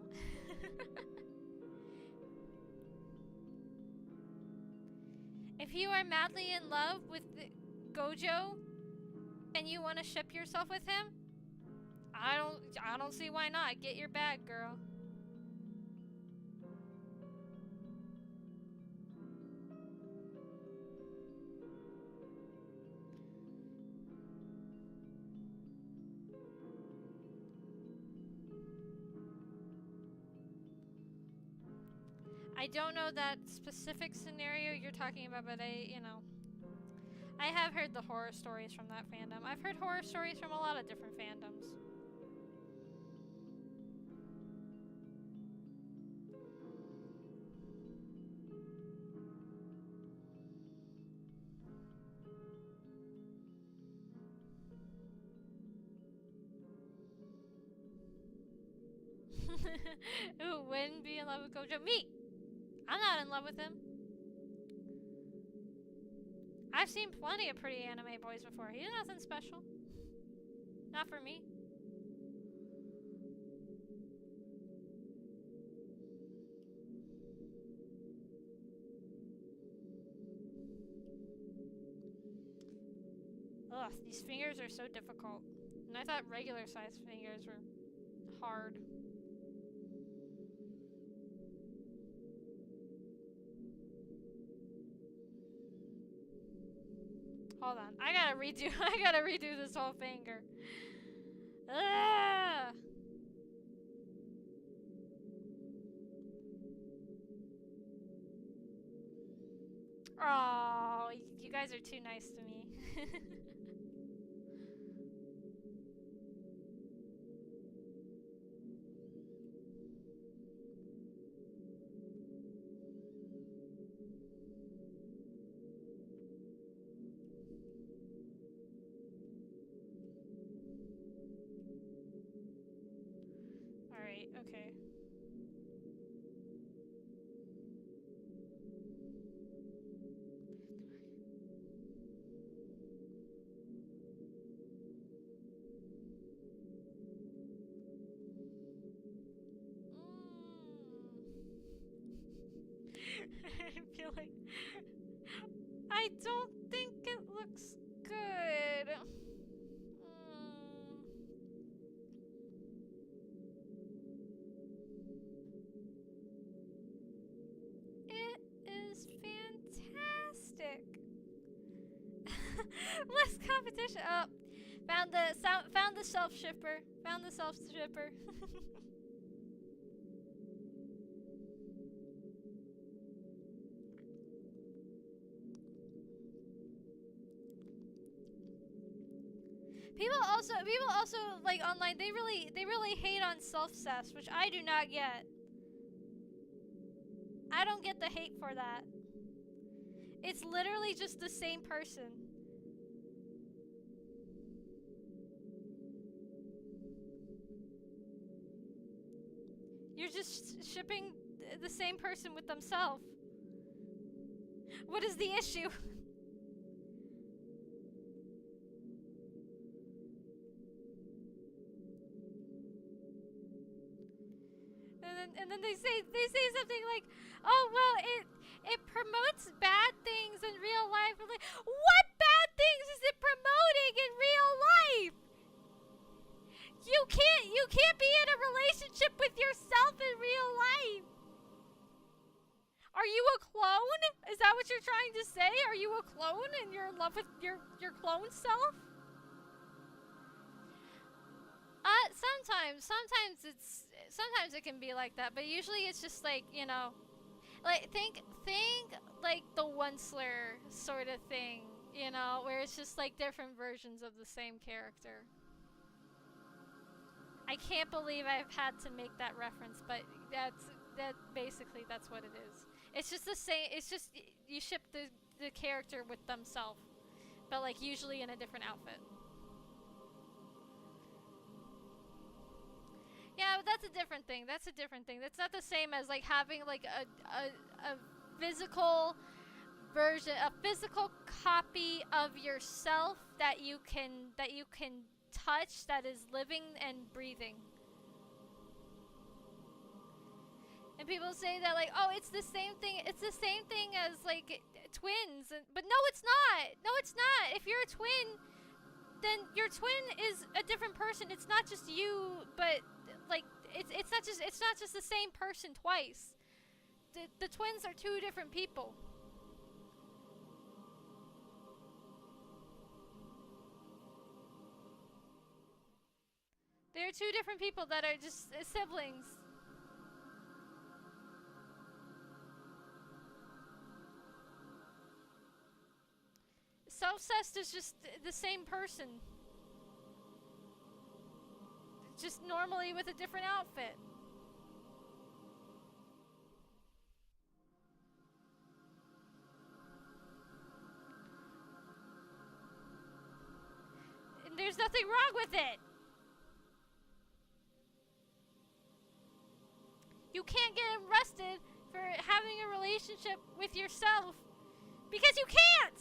If you are madly in love with Gojo and you want to ship yourself with him, I don't see why not. Get your bag, girl. I don't know that specific scenario you're talking about, but you know, I have heard the horror stories from that fandom. I've heard horror stories from a lot of different fandoms. Who wouldn't be in love with Gojo? Me! I'm not in love with him. I've seen plenty of pretty anime boys before. He's nothing special. Not for me. Ugh, these fingers are so difficult. And I thought regular sized fingers were hard. Hold on, I gotta redo this whole finger. Ugh. Oh, you guys are too nice to me. Alright, okay. I feel like I don't think it looks good. It is fantastic. Less competition. Oh, found the self shipper. Found the self shipper. People also like online. They really hate on self-cess, which I do not get. I don't get the hate for that. It's literally just the same person. You're just shipping the same person with themselves. What is the issue? And then they say something like, "Oh well, it promotes bad things in real life." I'm like, what bad things is it promoting in real life? You can't be in a relationship with yourself in real life. Are you a clone? Is that what you're trying to say? Are you a clone and you're in love with your clone self? Sometimes it can be like that, but usually it's just like, you know, like think like the Onceler sort of thing, you know, where it's just like different versions of the same character. I can't believe I've had to make that reference, but basically that's what it is. It's just the same. It's just you ship the character with themselves, but like usually in a different outfit. Yeah, but that's a different thing. That's a different thing. That's not the same as like having like a physical version, a physical copy of yourself that you can touch, that is living and breathing. And people say that like, oh, it's the same thing. It's the same thing as like twins, but no, it's not. No, it's not. If you're a twin, then your twin is a different person. It's not just you, but like it's not just the same person twice. The twins are two different people. They're two different people that are just siblings. Self-cessed is just the same person, just normally with a different outfit. And there's nothing wrong with it. You can't get arrested for having a relationship with yourself because you can't.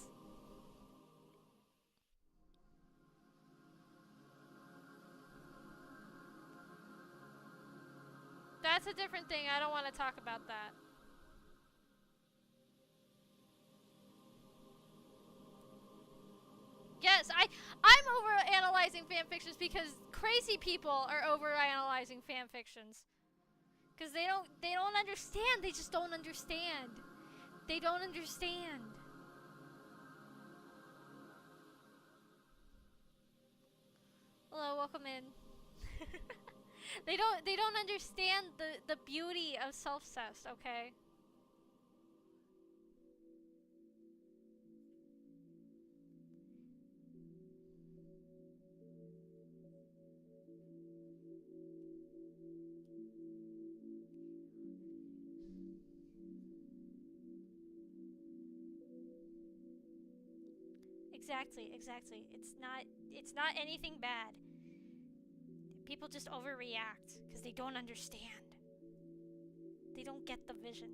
That's a different thing. I don't want to talk about that. Yes, I'm over analyzing fan fictions because crazy people are over analyzing fan fictions. Cuz they don't understand. They just don't understand. They don't understand. Hello, welcome in. They don't understand the beauty of self-cess, okay? Exactly, exactly. It's not anything bad. People just overreact because they don't understand. They don't get the vision.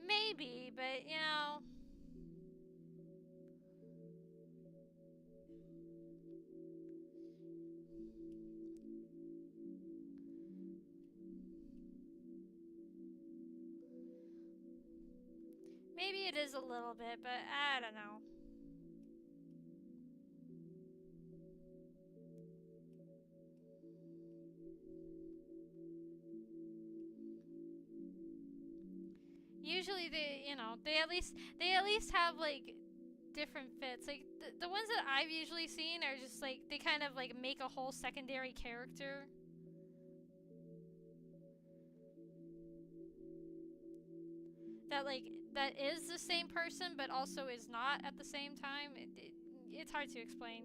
Maybe, but you know, maybe it is a little bit, but I don't know. Usually they at least have like different fits. Like the ones that I've usually seen are just like they kind of like make a whole secondary character that like that is the same person but also is not at the same time. It's hard to explain.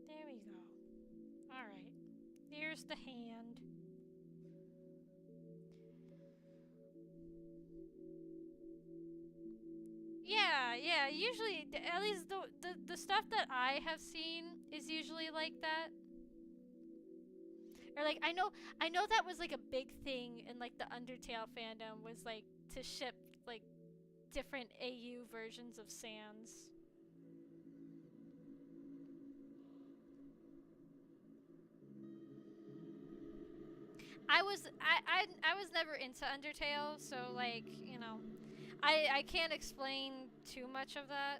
There we go. All right. Here's the hand. Yeah, yeah. Usually, at least the stuff that I have seen is usually like that. Or like I know that was like a big thing in like the Undertale fandom was like to ship like different AU versions of Sans. I was never into Undertale, so like, you know, I can't explain too much of that.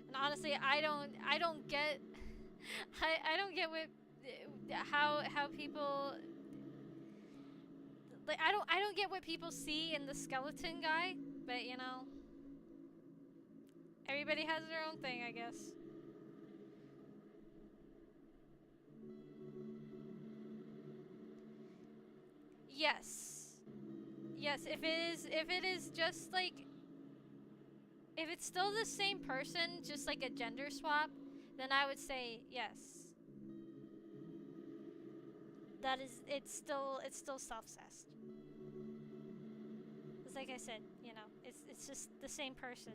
And honestly, I don't get I don't get what how people like I don't get what people see in the skeleton guy, but you know, everybody has their own thing, I guess. Yes. Yes, if it is just like if it's still the same person, just like a gender swap, then I would say yes. That is it's still self-cessed. It's like I said, you know, it's just the same person.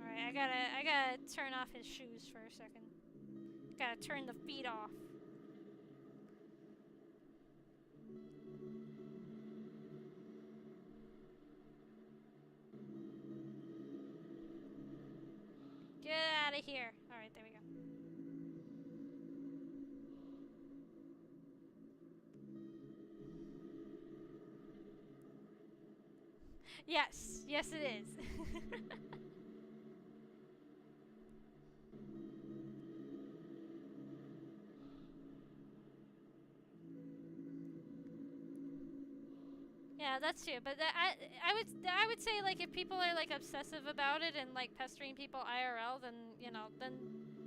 All right, I gotta turn off his shoes for a second. Gotta turn the feet off. Get out of here. All right, there we go. Yes, yes it is. Yeah, that's true. But I would say like if people are like obsessive about it and like pestering people IRL, then you know then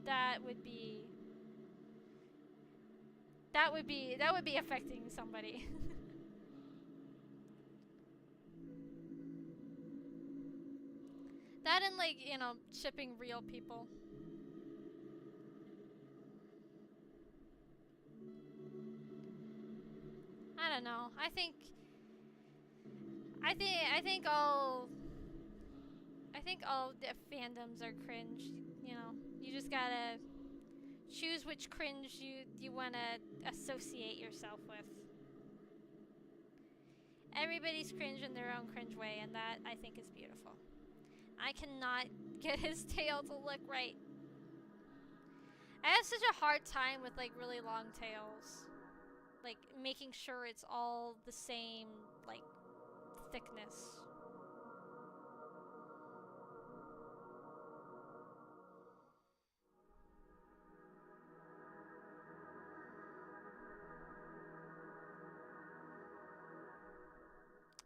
that would be that would be affecting somebody. That and like you know shipping real people. I don't know. I think all the fandoms are cringe. You know, you just gotta choose which cringe you wanna associate yourself with. Everybody's cringe in their own cringe way, and that I think is beautiful. I cannot get his tail to look right. I have such a hard time with like really long tails. Like making sure it's all the same like thickness.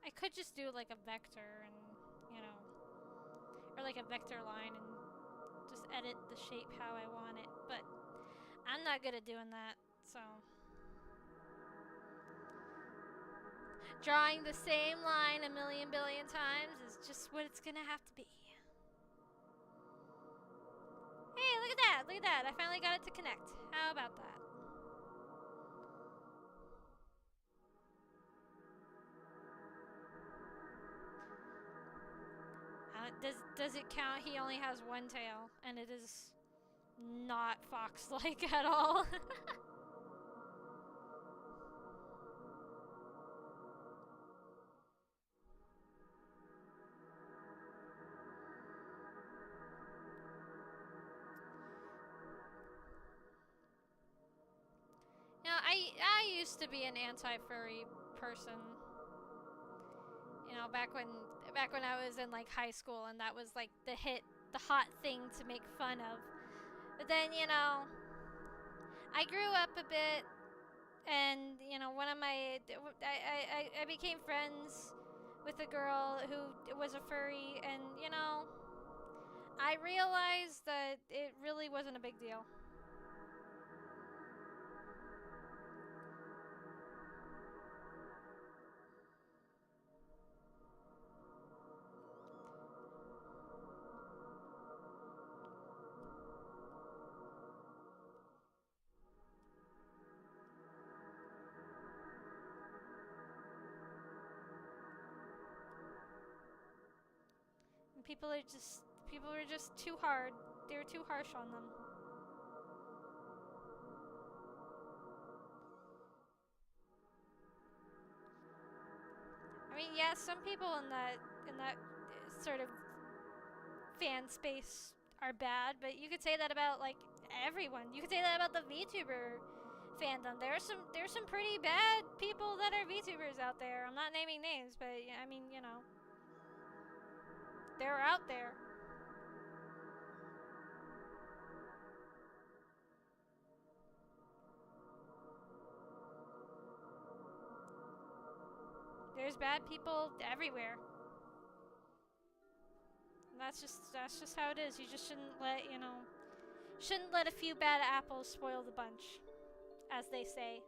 I could just do like a vector and you know, or like a vector line and just edit the shape how I want it, but I'm not good at doing that. So drawing the same line a million billion times is just what it's gonna have to be. Hey, look at that! Look at that! I finally got it to connect. How about that? Does it count? He only has one tail, and it is not fox-like at all. Now, I used to be an anti-furry person. You know, back when I was in like high school, and that was like the hot thing to make fun of. But then, you know, I grew up a bit, and you know, one of my I became friends with a girl who was a furry, and you know, I realized that it really wasn't a big deal. And people are just too hard. They were too harsh on them. yeah, some people in that sort of fan space are bad, but you could say that about like everyone. You could say that about the VTuber fandom. There's some pretty bad people that are VTubers out there. I'm not naming names, but I mean, you know, they're out there. There's bad people everywhere. And that's just how it is. You just shouldn't let a few bad apples spoil the bunch, as they say.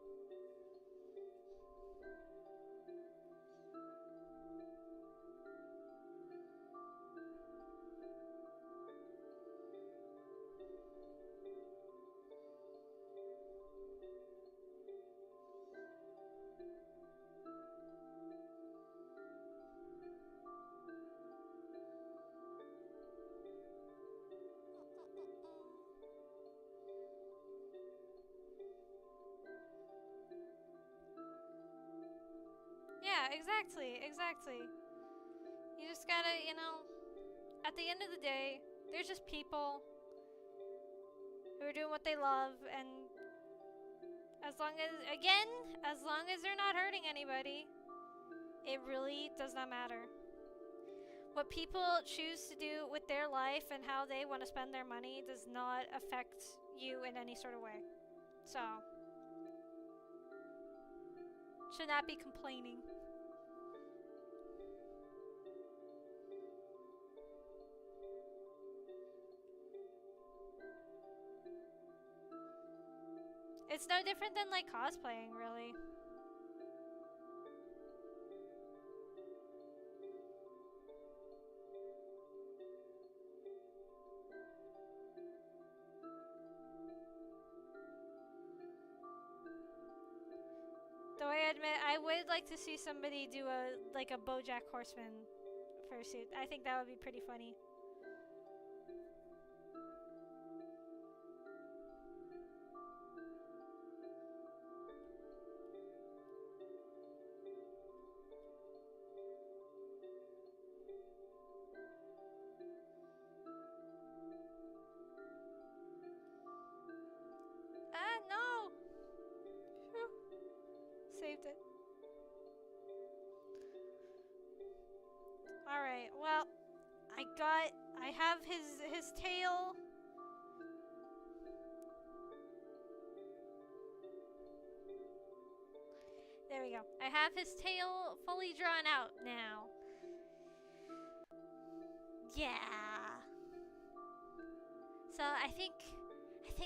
Yeah, exactly. You just gotta, at the end of the day, they're just people who are doing what they love, and as long as they're not hurting anybody, it really does not matter. What people choose to do with their life and how they want to spend their money does not affect you in any sort of way. So, should not be complaining. It's no different than like cosplaying, really. Though I admit, I would like to see somebody do a BoJack Horseman fursuit. I think that would be pretty funny. Ah, no! Whew. Saved it. Alright, well, I have his tail. There we go. I have his tail fully drawn out now. Yeah. So I think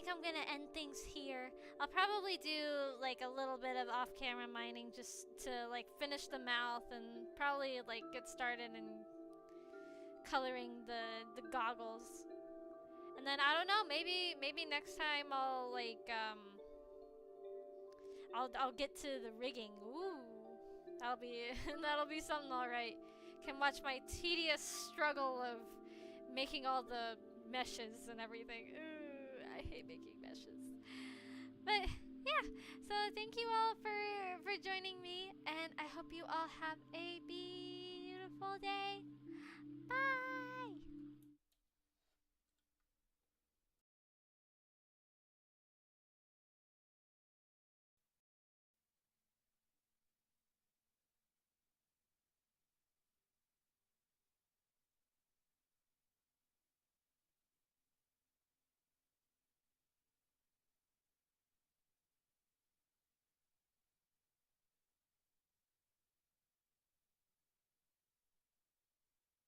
I'm gonna end things here. I'll probably do like a little bit of off-camera mining just to like finish the mouth and probably like get started in coloring the goggles. And then I don't know, maybe next time I'll like I'll get to the rigging. Ooh. That'll be that'll be something, all right. Can watch my tedious struggle of making all the meshes and everything. Ooh, I hate making meshes. But yeah, so thank you all for joining me, and I hope you all have a beautiful day.